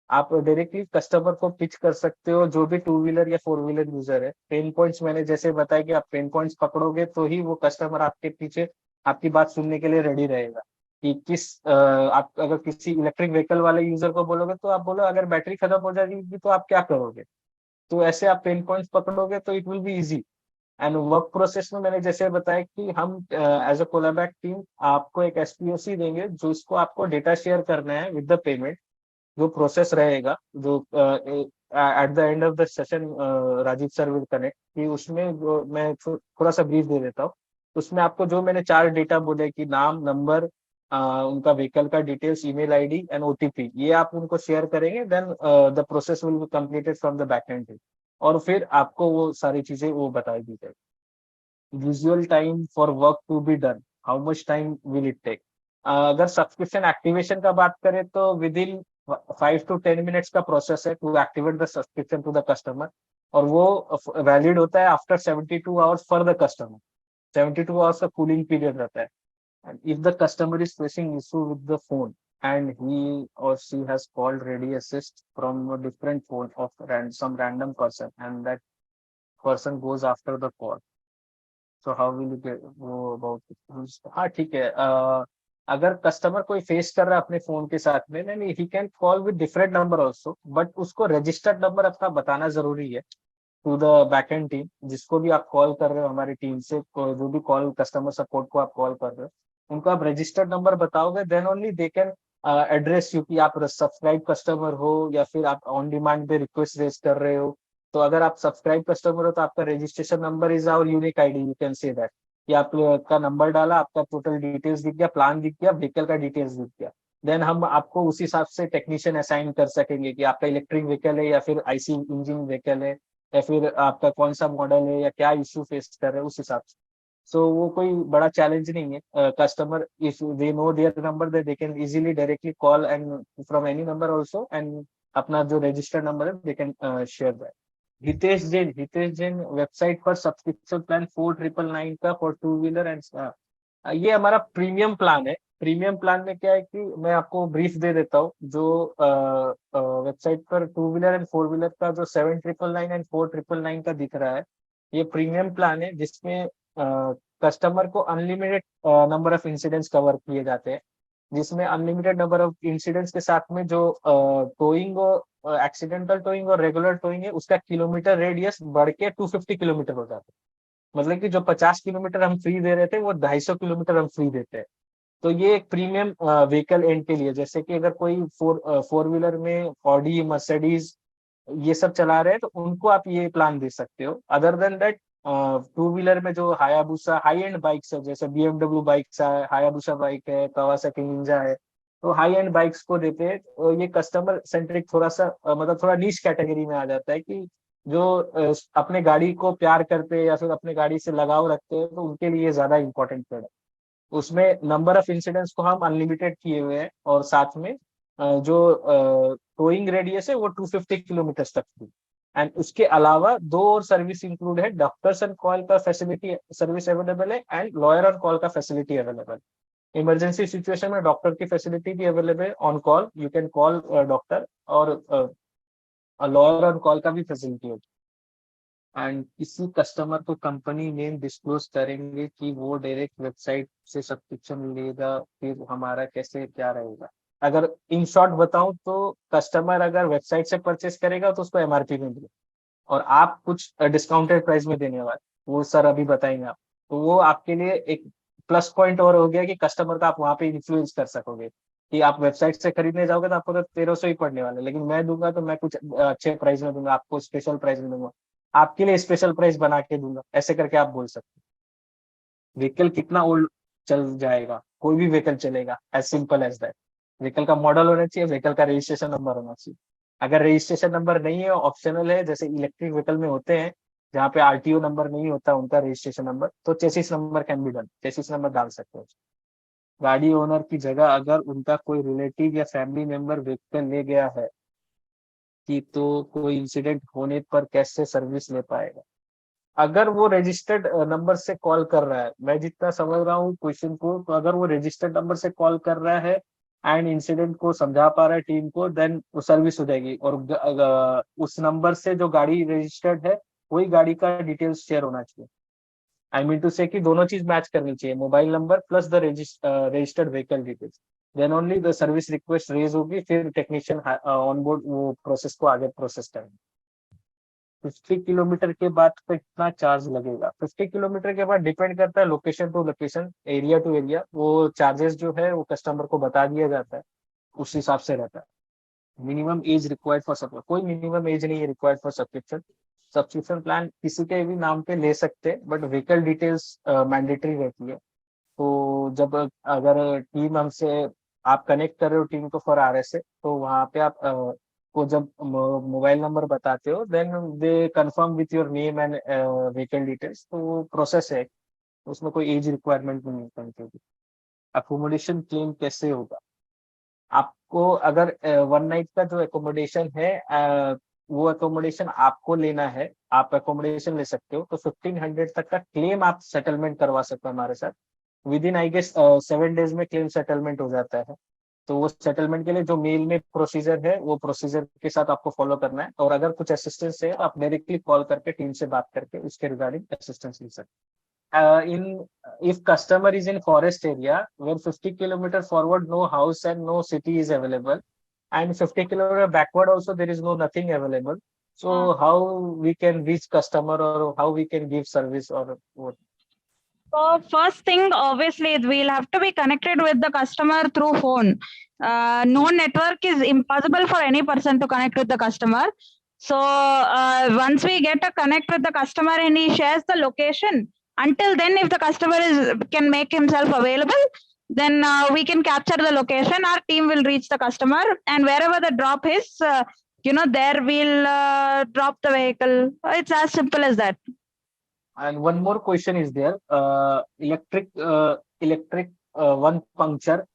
Speaker 2: आप डायरेक्टली कस्टमर को पिच कर सकते हो, जो भी टू व्हीलर या फोर व्हीलर यूजर है। पेन पॉइंट्स मैंने जैसे बताया कि आप पेन पॉइंट्स पकड़ोगे तो ही वो कस्टमर आपके पीछे आपकी बात सुनने के लिए रेडी रहेगा। कि आप अगर किसी इलेक्ट्रिक व्हीकल वाले यूजर को बोलोगे तो आप बोलो अगर बैटरी खत्म हो जाएगी तो आप क्या करोगे, तो ऐसे आप पेन पॉइंट्स पकड़ोगे तो it will be easy. And work process में मैंने जैसे बताया कि हम एज अ कोलैबैक टीम आपको एक SPOC देंगे, जो इसको आपको डेटा शेयर करना है विद द पेमेंट। जो प्रोसेस रहेगा, जो at the end of the session Rajiv sir will connect, कि उसमें जो मैं थोड़ा सा ब्रीफ दे देता हूँ। उसमें आपको जो मैंने 4 डेटा बोले कि नाम, नंबर, उनका व्हीकल का details, email ID and OTP, ये आप उनको शेयर करेंगे, then the process will be completed from the back end. और फिर आपको वो सारी चीजें वो बताई दी जाएगी। Usual time for work to be done, how much time will it take. अगर सब्सक्रिप्शन एक्टिवेशन का बात करें तो विद इन 5 to 10 मिनट्स का प्रोसेस है to activate the subscription to the customer. और वो वैलिड होता है after 72 hours for the customer. 72 hours का कूलिंग पीरियड रहता है। And if the customer is facing issue with the phone and he or she has called Ready Assist from a different phone of some random person, and that person goes after the call, so how will you get वो about it? हाँ ठीक है, अगर customer कोई face कर रहा है अपने फोन के साथ में, नहीं he can call with different number also, but उसको रजिस्टर्ड नंबर अपना बताना जरूरी है टू द बैकएंड टीम। जिसको भी आप कॉल कर रहे हो हमारी टीम से, जो भी कॉल कस्टमर सपोर्ट को आप कॉल कर रहे हो, उनको आप रजिस्टर्ड नंबर बताओगे, then only they can address you कि आप सब्सक्राइब कस्टमर हो या फिर आप ऑन डिमांड पे रिक्वेस्ट रेज कर रहे हो। तो अगर आप सब्सक्राइब कस्टमर हो तो आपका registration number is our unique ID, you can say that, कि आपका नंबर डाला, आपका टोटल डिटेल्स दिख गया, प्लान दिख गया, व्हीकल का डिटेल्स दिख गया। देन हम आपको उस हिसाब से टेक्नीशियन असाइन कर सकेंगे कि आपका इलेक्ट्रिक व्हीकल है या फिर IC इंजन व्हीकल है, या फिर आपका कौन सा मॉडल है या क्या इश्यू फेस कर रहे हैं उस हिसाब से। सो वो कोई बड़ा चैलेंज नहीं है। Customer if they know their number, they can easily directly call and from any number also, and अपना जो रजिस्टर्ड नंबर है they can share that. Hitesh Jain website पर सब्सक्रिप्शन प्लान 4999 का फॉर टू व्हीलर एंड, ये हमारा premium plan है। Premium plan में क्या है कि मैं आपको ब्रीफ दे देता हूँ। जो वेबसाइट पर to wheeler and four wheeler का जो 7999 एंड 4999 का दिख रहा है, ये प्रीमियम प्लान है, जिसमें कस्टमर को unlimited number of incidents cover किए जाते हैं। जिसमें अनलिमिटेड नंबर ऑफ इंसिडेंट्स के साथ में जो टोइंग और एक्सीडेंटल टोइंग और रेगुलर टोइंग है, उसका किलोमीटर रेडियस बढ़ के 250 किलोमीटर हो जाता है। मतलब कि जो 50 किलोमीटर हम फ्री दे रहे थे वो 250 किलोमीटर हम फ्री देते हैं। तो ये एक प्रीमियम व्हीकल एंड के लिए, जैसे कि अगर कोई फोर व्हीलर में ऑडी, मर्सिडीज ये सब चला रहे हैं तो उनको आप ये प्लान दे सकते हो। Other than that two wheeler में जो हायाबुसा हाई एंड बाइक्स है, जैसे BMW बाइक्स है, हायाबुसा बाइक है, कवासाकी निंजा है, तो हाई एंड बाइक्स को देते हैं। तो ये कस्टमर सेंट्रिक थोड़ा सा मतलब थोड़ा नीश कैटेगरी में आ जाता है, कि जो अपने गाड़ी को प्यार करते हैं या फिर अपने गाड़ी से लगाव रखते हैं, तो उनके लिए ज्यादा इंपॉर्टेंट प्रोडक्ट। उसमें नंबर ऑफ इंसिडेंट्स को हम अनलिमिटेड किए हुए हैं, और साथ में जो टोइंग रेडियस है वो 250 किलोमीटर तक थी। एंड उसके अलावा 2 और सर्विस इंक्लूड है, डॉक्टर्स ऑन कॉल का फैसिलिटी सर्विस अवेलेबल है, एंड लॉयर ऑन कॉल का फैसिलिटी अवेलेबल। इमरजेंसी सिचुएशन में डॉक्टर की फैसिलिटी भी अवेलेबल है on call, you can call doctor, और लॉयर ऑन कॉल का भी फैसिलिटी है। एंड किसी कस्टमर को कंपनी नेम डिस्क्लोज करेंगे कि वो डायरेक्ट वेबसाइट से सब्सक्रिप्शन लेगा, फिर हमारा कैसे क्या रहेगा। अगर इन शॉर्ट बताऊं तो कस्टमर अगर वेबसाइट से परचेस करेगा तो उसको MRP में मिलेगा, और आप कुछ डिस्काउंटेड प्राइस में देने वाले, वो सर अभी बताएंगे आप। तो वो आपके लिए एक प्लस पॉइंट और हो गया कि कस्टमर का आप वहां पे इन्फ्लुएंस कर सकोगे कि आप वेबसाइट से खरीदने जाओगे तो आपको तो 1300 ही पड़ने वाला है, लेकिन मैं दूंगा तो मैं कुछ अच्छे प्राइस में दूंगा, आपको स्पेशल प्राइस में दूंगा, आपके लिए स्पेशल प्राइस बना के दूंगा, ऐसे करके आप बोल सकते हो। व्हीकल कितना ओल्ड चल जाएगा, कोई भी व्हीकल चलेगा, as simple as that. Vehicle का मॉडल होना चाहिए, व्हीकल का रजिस्ट्रेशन नंबर होना चाहिए। अगर रजिस्ट्रेशन नंबर नहीं है, ऑप्शनल है, जैसे इलेक्ट्रिक व्हीकल में होते हैं जहाँ पे आरटीओ नंबर नहीं होता उनका रजिस्ट्रेशन नंबर, तो chassis number can be done, chassis number डाल सकते हो। गाड़ी ओनर की जगह अगर उनका कोई रिलेटिव या फैमिली मेंबर व्हीकल ले गया है कि तो कोई इंसिडेंट होने पर कैसे सर्विस ले पाएगा। अगर वो रजिस्टर्ड नंबर से कॉल कर रहा है, मैं जितना समझ रहा हूँ क्वेश्चन को, तो अगर वो रजिस्टर्ड नंबर से कॉल कर रहा है एंड इंसिडेंट को समझा पा रहा है टीम को, देन वो सर्विस हो जाएगी। और उस नंबर से जो गाड़ी रजिस्टर्ड है वही गाड़ी का डिटेल्स शेयर होना चाहिए। आई मीन टू से कि दोनों चीज मैच करनी चाहिए, mobile number plus the registered vehicle details, then only the service request raise होगी, फिर टेक्नीशियन ऑन बोर्ड वो प्रोसेस को आगे प्रोसेस करेंगे। 50 किलोमीटर के बाद तो कितना चार्ज लगेगा? 50 किलोमीटर के बाद डिपेंड करता है location to location, area to area, वो चार्जेस जो है वो कस्टमर को बता दिया जाता है, उस हिसाब से रहता है। Minimum age required for subscription, कोई मिनिमम एज नहीं है required for subscription. Subscription plan किसी के भी नाम पे ले सकते हैं, बट व्हीकल डिटेल्स मैंडेटरी रहती है। तो जब अगर टीम हमसे, आप कनेक्ट कर रहे हो टीम को फॉर आरएसए, तो वहाँ पे आप को जब मोबाइल नंबर बताते हो, then they confirm with your name and vehicle details, तो वो प्रोसेस है, उसमें कोई एज रिक्वायरमेंट नहीं होती। अकोमोडेशन क्लेम कैसे होगा? आपको अगर वन नाइट का जो एकोमोडेशन है, वो एकोमोडेशन आपको लेना है, आप एकोमोडेशन ले सकते हो, तो 1500 तक का क्लेम आप सेटलमेंट करवा सकते हो हमारे साथ। Within I guess 7 days में क्लेम सेटलमेंट हो जाता है। तो वो सेटलमेंट के लिए जो मेल में प्रोसीजर है, वो प्रोसीजर के साथ आपको फॉलो करना है, और अगर कुछ असिस्टेंस है आप डायरेक्टली कॉल करके टीम से बात करके उसके रिगार्डिंग असिस्टेंस ले सकते हैं। इन if customer is in forest area where 50 kilometer forward no house and no city is available, and 50 kilometer backward also there is no nothing available, so how we can reach customer, or how we can give service, or what?
Speaker 3: So first thing, obviously, we'll have to be connected with the customer through phone. No network is impossible for any person to connect with the customer. So once we get a connect with the customer and he shares the location, until then, if the customer can make himself available, then we can capture the location. Our team will reach the customer, and wherever the drop is, there we'll drop the vehicle. It's as simple as that.
Speaker 2: And one more question is there. Electric one puncture.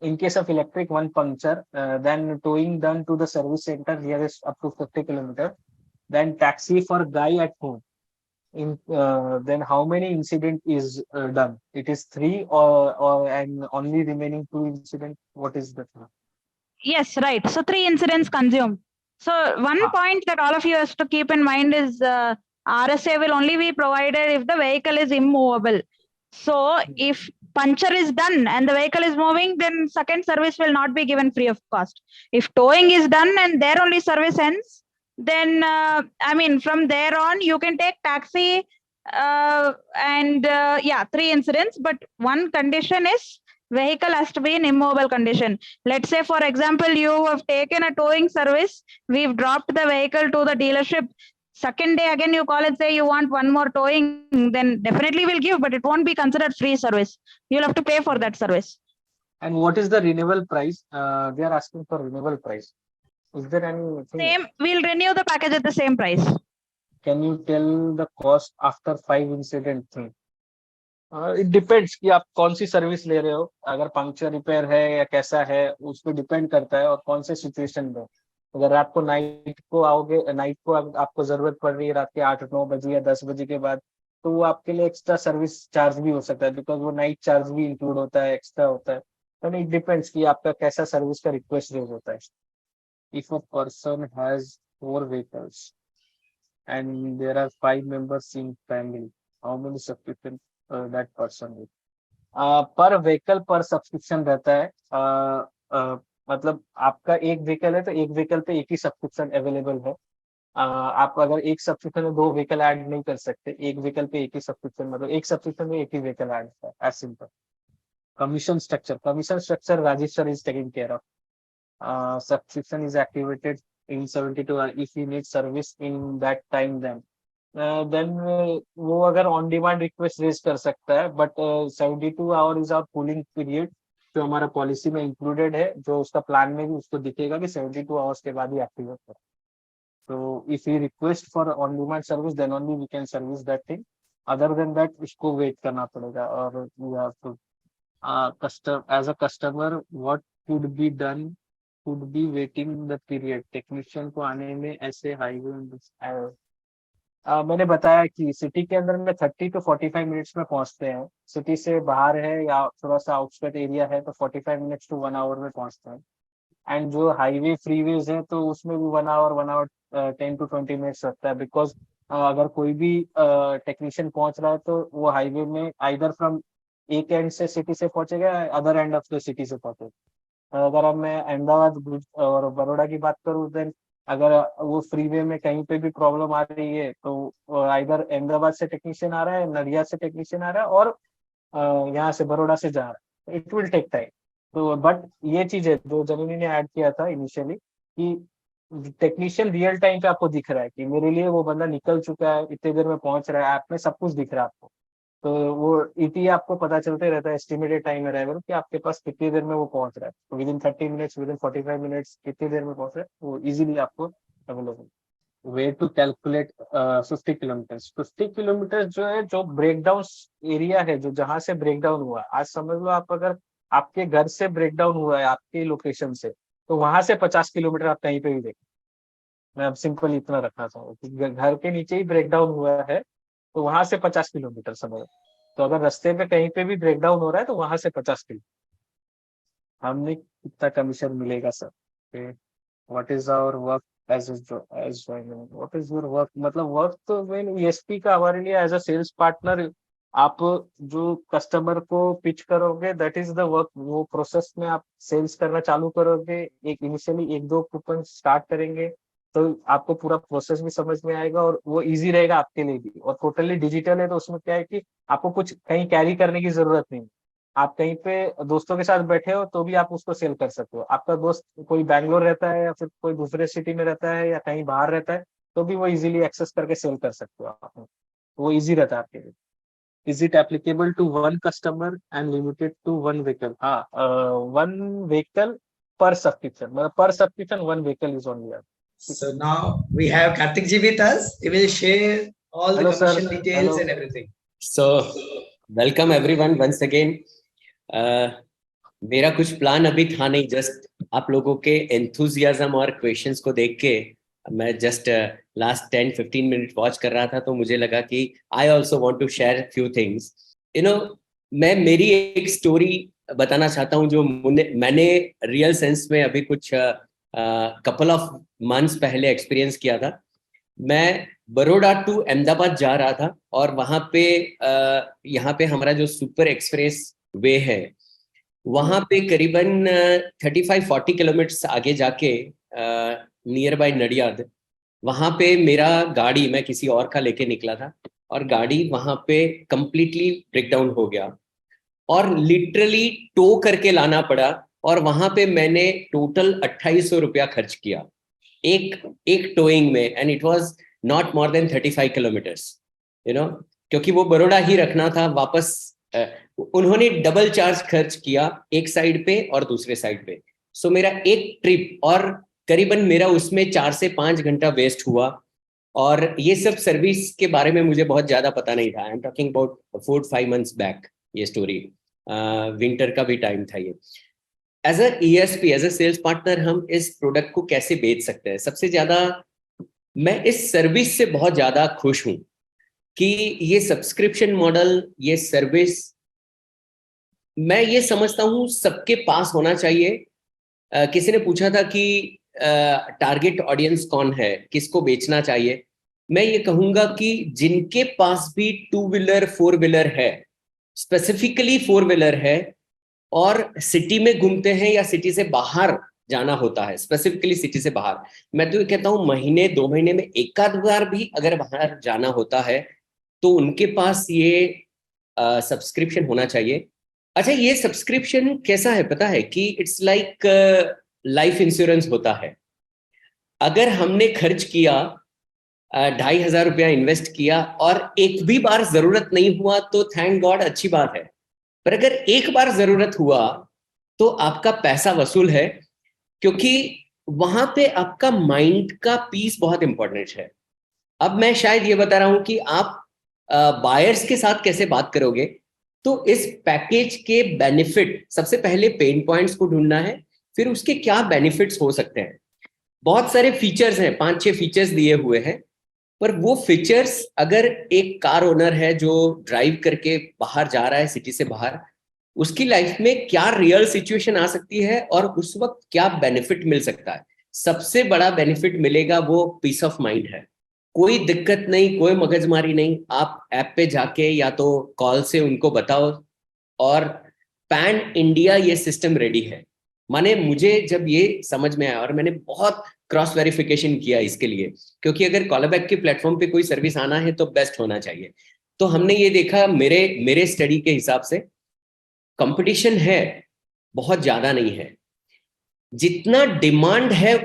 Speaker 2: In case of electric one puncture, then towing done to the service center nearest up to 50 kilometer. Then taxi for guy at home. Then how many incident is done? It is 3, or and only remaining 2 incident. What is the thing?
Speaker 3: Yes, right. So 3 incidents consumed. So one point that all of you has to keep in mind is RSA will only be provided if the vehicle is immovable. So if puncture is done and the vehicle is moving, then second service will not be given free of cost. If towing is done and there only service ends, then from there on you can take taxi and 3 incidents. But one condition is vehicle has to be in immobile condition. Let's say, for example, you have taken a towing service, we've dropped the vehicle to the dealership. Second day again you call and say you want one more towing, then definitely we'll give, but it won't be considered free service. You'll have to pay for that service.
Speaker 2: And what is the renewal price? They are asking for renewal price. Is there any
Speaker 3: same? We'll renew the package at the same price.
Speaker 2: Can you tell the cost after 5 incident thing? It depends कि आप कौन सी service ले रहे हो, अगर puncture repair है या कैसा है, उस पर डिपेंड करता है, और कौन से सिचुएशन में। अगर रात को नाइट को आओगे, नाइट को आपको जरूरत पड़ रही है रात के 8-9 बजे या 10 बजे के बाद, तो वो आपके लिए एक्स्ट्रा सर्विस चार्ज भी हो सकता है, बिकॉज वो नाइट चार्ज भी इंक्लूड होता है, एक्स्ट्रा होता है। तो इट डिपेंड्स कि आपका कैसा सर्विस का रिक्वेस्ट रेज होता है। If a person has 4 vehicles and there are 5 members in family, how many subscription that person with? पर व्हीकल पर सब्सक्रिप्शन रहता है। मतलब आपका एक व्हीकल है तो एक व्हीकल पे एक ही सब्सक्रिप्शन अवेलेबल है। आप अगर एक सब्सक्रिप्शन में 2 व्हीकल ऐड नहीं कर सकते, एक व्हीकल पे एक ही सब्सक्रिप्शन, मतलब एक सब्सक्रिप्शन में एक ही व्हीकल ऐड होता है, as simple. commission structure Rajesh sir is taking care of. Subscription is activated in 72 hours if you need service in that time, then वो अगर ऑन डिमांड रिक्वेस्ट रेज कर सकता है, but 72 hour is our cooling period जो हमारा policy में included है, जो उसका प्लान में भी उसको दिखेगा कि 72 आवर्स के बाद ही एक्टिवेट करें. तो if you request for on demand service then only we can service that thing. Other than that उसको वेट करना पड़ेगा. और we have to as a customer what could be done, could be waiting the period. Technician को आने में ऐसे highway मैंने बताया कि सिटी के अंदर में 30 to 45 मिनट्स में पहुंचते हैं. सिटी से बाहर है या थोड़ा सा आउटस्कर्ट एरिया है तो 45 मिनट्स to 1 आवर में पहुंचते हैं. एंड जो हाईवे फ्रीवेज है तो उसमें भी 1 आवर 10 to 20 मिनट्स लगता है. बिकॉज अगर कोई भी टेक्नीशियन पहुंच रहा है तो वो हाईवे में आइदर फ्रॉम एक एंड से सिटी से पहुंचेगा, other and of the city से पहुंचेगा. अगर अब मैं अहमदाबाद और बड़ौदा की बात करूँ, देन अगर वो फ्रीवे में कहीं पे भी प्रॉब्लम आ रही है तो आइदर अहमदाबाद से टेक्नीशियन आ रहा है, नडिया से टेक्नीशियन आ रहा है, और यहाँ से बड़ौदा से जा रहा है. It will take time. तो बट ये चीज है जो जननी ने ऐड किया था इनिशियली कि टेक्नीशियन रियल टाइम पे आपको दिख रहा है कि मेरे लिए वो बंदा निकल चुका है, इतने देर में पहुंच रहा है, ऐप में सब कुछ दिख रहा है आपको. तो वो ईटी आपको पता चलते रहता है एस्टिमेटेड टाइम अराइवल कि आपके पास कितनी देर में वो पहुंच रहा है. तो within 30 minutes, within 45 minutes कितनी देर में पहुंच रहा है वो इजीली आपको available. Way to calculate 50 kilometre. 50 kilometre जो है, जो ब्रेकडाउन एरिया है, जो जहां से ब्रेकडाउन हुआ, आज समझ लो आप अगर आपके घर से ब्रेकडाउन हुआ है आपके लोकेशन से, तो वहां से 50 किलोमीटर आप कहीं पे भी देखें. मैं अब सिंपल इतना रखना चाहूँ, घर के नीचे ही ब्रेकडाउन हुआ है तो वहां से 50 किलोमीटर समझ. तो अगर रास्ते पे कहीं पे भी ब्रेकडाउन हो रहा है तो वहां से 50 किलोमीटर. हमने कितना कमीशन मिलेगा sir? What is our work as what is your work? मतलब वर्क तो मेन ईएसपी का हमारे लिए एज अ सेल्स पार्टनर, आप जो कस्टमर को पिच करोगे दैट इज द वर्क. वो प्रोसेस में आप सेल्स करना चालू करोगे, एक इनिशियली 1-2 कूपन स्टार्ट करेंगे तो आपको पूरा प्रोसेस भी समझ में आएगा और वो इजी रहेगा आपके लिए भी. और टोटली डिजिटल है तो उसमें क्या है कि आपको कुछ कहीं कैरी करने की जरूरत नहीं. आप कहीं पे दोस्तों के साथ बैठे हो तो भी आप उसको सेल कर सकते हो. आपका दोस्त कोई बैंगलोर रहता है या फिर कोई दूसरे सिटी में रहता है या कहीं बाहर रहता है तो भी वो इजीली एक्सेस करके सेल कर सकते हो आप. वो इजी रहता है आपके लिए. Is it applicable to one customer and limited to one vehicle? हाँ, वन व्हीकल पर सब्सक्रिप्शन, मतलब पर subscription one vehicle is only.
Speaker 1: So now we have Karthik ji with us. He will share all
Speaker 2: Hello,
Speaker 1: the commission
Speaker 2: sir.
Speaker 1: details
Speaker 2: Hello.
Speaker 1: and everything.
Speaker 4: So welcome everyone once again. मेरा कुछ plan अभी था नहीं, just आप लोगों के enthusiasm और questions को देख के मैं जस्ट लास्ट 10-15 मिनट वॉच कर रहा था तो मुझे लगा कि I also want to share few things. मैं मेरी एक स्टोरी बताना चाहता हूँ जो मैंने रियल सेंस में अभी कुछ कपल ऑफ मंथ्स पहले एक्सपीरियंस किया था. मैं बड़ौदा टू अहमदाबाद जा रहा था और वहां पे यहाँ पे हमारा जो सुपर एक्सप्रेस वे है वहां पे करीबन 35-40 किलोमीटर आगे जाके नियर बाय नडियाद, वहां पे मेरा गाड़ी, मैं किसी और का लेके निकला था और गाड़ी वहां पे कंप्लीटली ब्रेकडाउन हो गया और लिटरली टो करके लाना पड़ा. और वहां पे मैंने टोटल 2800 रुपया खर्च किया एक टोइंग में. And it was not more than 35 kilometres, क्योंकि वो बड़ौदा ही रखना था वापस. उन्होंने डबल चार्ज खर्च किया एक साइड पे और दूसरे साइड पे. सो मेरा एक ट्रिप और करीबन मेरा उसमें 4 से 5 घंटा वेस्ट हुआ. और ये सब सर्विस के बारे में मुझे बहुत ज्यादा पता नहीं था. I am talking about 4-5 months back ये स्टोरी. विंटर का भी टाइम था ये. As a ESP, as a sales partner, हम इस प्रोडक्ट को कैसे बेच सकते हैं? सबसे ज्यादा मैं इस सर्विस से बहुत ज्यादा खुश हूं कि ये सब्सक्रिप्शन मॉडल, ये सर्विस, मैं ये समझता हूं सबके पास होना चाहिए. किसी ने पूछा था कि टारगेट ऑडियंस कौन है, किसको बेचना चाहिए? मैं ये कहूंगा कि जिनके पास भी 2 व्हीलर 4 व्हीलर है, स्पेसिफिकली 4 व्हीलर है और सिटी में घूमते हैं या सिटी से बाहर जाना होता है, स्पेसिफिकली सिटी से बाहर, मैं तो ये कहता हूँ महीने 2 महीने में एक आध बार भी अगर बाहर जाना होता है तो उनके पास ये सब्सक्रिप्शन होना चाहिए. अच्छा, ये सब्सक्रिप्शन कैसा है पता है कि इट्स लाइक लाइफ इंश्योरेंस होता है। अगर हमने खर्च किया 2,500 रुपया इन्वेस्ट किया और एक भी बार जरूरत नहीं हुआ तो थैंक गॉड, अच्छी बात है। पर अगर एक बार जरूरत हुआ तो आपका पैसा वसूल है, क्योंकि वहां पे आपका माइंड का पीस बहुत इंपॉर्टेंट है। अब मैं शायद ये बता रहा हूं कि आप बायर्स के साथ कैसे बात करोगे। तो इस पैकेज के बेनिफिट, सबसे पहले पेन पॉइंट्स को ढूंढना है, फिर उसके क्या बेनिफिट्स हो सकते हैं। बहुत सारे फीचर्स हैं, 5-6 फीचर्स दिए हुए हैं, पर वो फीचर्स अगर एक कार ओनर है जो ड्राइव करके बाहर जा रहा है सिटी से बाहर, उसकी लाइफ में क्या रियल सिचुएशन आ सकती है और उस वक्त क्या बेनिफिट मिल सकता है। सबसे बड़ा बेनिफिट मिलेगा वो पीस ऑफ माइंड है। कोई दिक्कत नहीं, कोई मगजमारी नहीं, आप ऐप पे जाके या तो कॉल से उनको बताओ, और पैन इंडिया ये सिस्टम रेडी है। माने मुझे जब ये समझ में आया, और मैंने बहुत क्रॉस वेरिफिकेशन किया इसके लिए, क्योंकि अगर कॉलबैक के प्लेटफॉर्म पे कोई सर्विस आना है तो बेस्ट होना चाहिए। तो हमने ये देखा, मेरे स्टडी के हिसाब से कंपटीशन है, बहुत ज्यादा नहीं है। जितना डिमांड है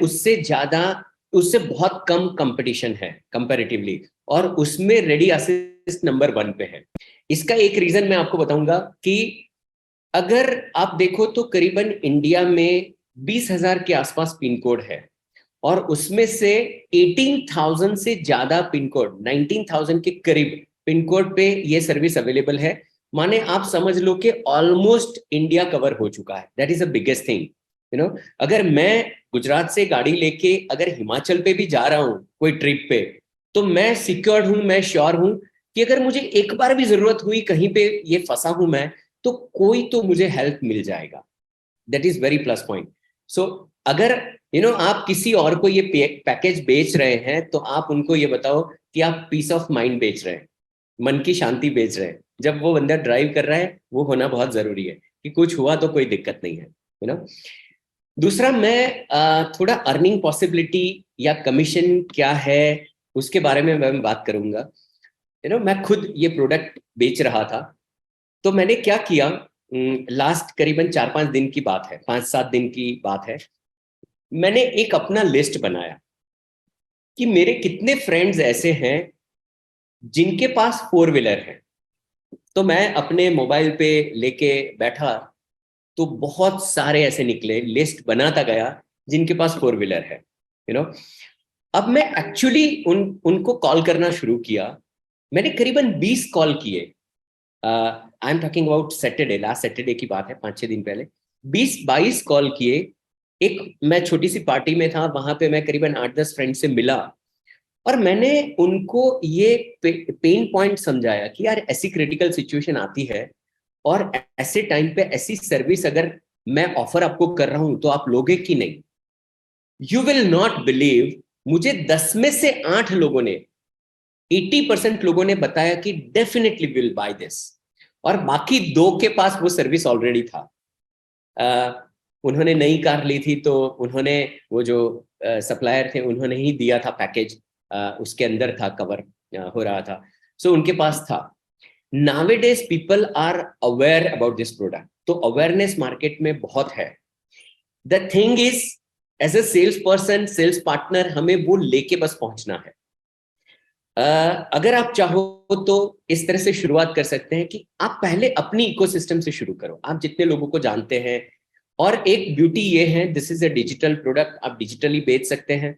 Speaker 4: उससे बहुत कम कंपटीशन है कंपैरेटिवली, और उसमें रेडी असिस्ट नंबर 1 पे है। इसका एक रीजन मैं आपको बताऊंगा कि अगर आप देखो तो करीबन इंडिया में 20,000 के आसपास पिन कोड है, और उसमें से 18,000 से ज्यादा पिन कोड, 19,000 के करीब पिन कोड पे ये सर्विस अवेलेबल है। माने आप समझ लो कि ऑलमोस्ट इंडिया कवर हो चुका है। That is the biggest thing, you know. अगर मैं गुजरात से गाड़ी लेके अगर हिमाचल पे भी जा रहा हूँ कोई ट्रिप पे, तो मैं सिक्योर्ड हूँ, मैं श्योर हूँ कि अगर मुझे एक बार भी जरूरत हुई, कहीं पे ये फंसा हूं मैं, तो कोई तो मुझे हेल्प मिल जाएगा। That is very plus point. So अगर आप किसी और को ये पैकेज बेच रहे हैं, तो आप उनको ये बताओ कि आप पीस ऑफ माइंड बेच रहे हैं, मन की शांति बेच रहे हैं। जब वो बंदा ड्राइव कर रहा है, वो होना बहुत जरूरी है कि कुछ हुआ तो कोई दिक्कत नहीं है, दूसरा, मैं थोड़ा अर्निंग पॉसिबिलिटी या कमीशन क्या है उसके बारे में मैं बात करूंगा। मैं खुद ये प्रोडक्ट बेच रहा था, तो मैंने क्या किया, लास्ट करीबन 4-5 दिन की बात है, 5-7 दिन की बात है, मैंने एक अपना लिस्ट बनाया कि मेरे कितने फ्रेंड्स ऐसे हैं जिनके पास 4 व्हीलर है। तो मैं अपने मोबाइल पे लेके बैठा, तो बहुत सारे ऐसे निकले, लिस्ट बनाता गया जिनके पास 4 व्हीलर है। अब मैं एक्चुअली उनको कॉल करना शुरू किया। मैंने करीबन 20 कॉल किए। आई am talking about Saturday, last Saturday की बात है, 5-6 दिन पहले। 20-22 कॉल किए। एक मैं छोटी सी पार्टी में था, वहां पे मैं करीबन 8-10 फ्रेंड से मिला, और मैंने उनको ये पेन पॉइंट समझाया कि यार ऐसी क्रिटिकल सिचुएशन आती है, और ऐसे टाइम पे ऐसी सर्विस अगर मैं ऑफर आपको कर रहा हूं तो आप लोगे कि नहीं। यू विल नॉट बिलीव, मुझे 10 में से 8 लोगों ने, 80% लोगों ने बताया कि डेफिनेटली विल बाय दिस, और बाकी 2 के पास वो सर्विस ऑलरेडी था। उन्होंने नई कार ली थी, तो उन्होंने वो जो सप्लायर थे उन्होंने ही दिया था पैकेज, उसके अंदर था, कवर हो रहा था, सो उनके पास था। Nowadays people are aware about this product, तो अवेयरनेस मार्केट में बहुत है। The thing is, as a sales person, sales partner, हमें वो लेके बस पहुंचना है। अगर आप चाहो तो इस तरह से शुरुआत कर सकते हैं कि आप पहले अपनी इकोसिस्टम से शुरू करो, आप जितने लोगों को जानते हैं। और एक ब्यूटी ये है, this is a digital product, आप डिजिटली बेच सकते हैं।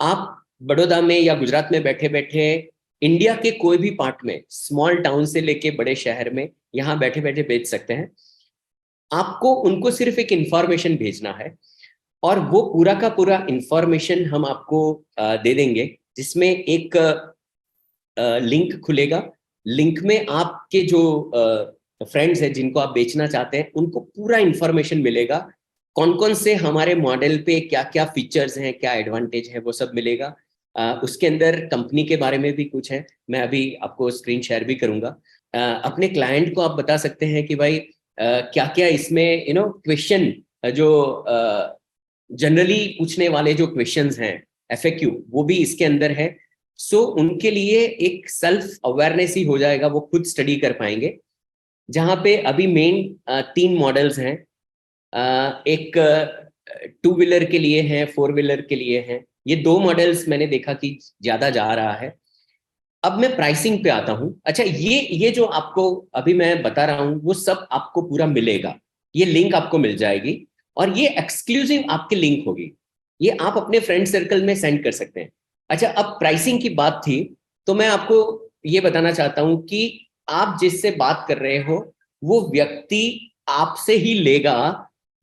Speaker 4: आप बड़ौदा में या गुजरात में बैठे बैठे इंडिया के कोई भी पार्ट में, स्मॉल टाउन से लेके बड़े शहर में, यहाँ बैठे बैठे बेच सकते हैं। आपको उनको सिर्फ एक इंफॉर्मेशन भेजना है, और वो पूरा का पूरा इंफॉर्मेशन हम आपको दे देंगे, जिसमें एक लिंक खुलेगा। लिंक में आपके जो फ्रेंड्स हैं जिनको आप बेचना चाहते हैं, उनको पूरा इंफॉर्मेशन मिलेगा। कौन कौन से हमारे मॉडल पे क्या क्या फीचर्स हैं, क्या एडवांटेज है, वो सब मिलेगा। उसके अंदर कंपनी के बारे में भी कुछ है, मैं अभी आपको स्क्रीन शेयर भी करूंगा। अपने क्लाइंट को आप बता सकते हैं कि भाई क्या क्या इसमें क्वेश्चन जो जनरली पूछने वाले जो क्वेश्चंस हैं, FAQ, वो भी इसके अंदर है। सो उनके लिए एक सेल्फ अवेयरनेस ही हो जाएगा, वो खुद स्टडी कर पाएंगे। जहां पे अभी मेन 3 मॉडल्स हैं। एक 2 व्हीलर के लिए है, 4 व्हीलर के लिए है। ये 2 मॉडल्स मैंने देखा कि ज्यादा जा रहा है। अब मैं प्राइसिंग पे आता हूं। अच्छा, ये जो आपको अभी मैं बता रहा हूं वो सब आपको पूरा मिलेगा, ये लिंक आपको मिल जाएगी और ये एक्सक्लूसिव आपकी लिंक होगी, ये आप अपने फ्रेंड सर्कल में सेंड कर सकते हैं। अच्छा, अब प्राइसिंग की बात थी तो मैं आपको ये बताना चाहता हूं कि आप जिससे बात कर रहे हो वो व्यक्ति आपसे ही लेगा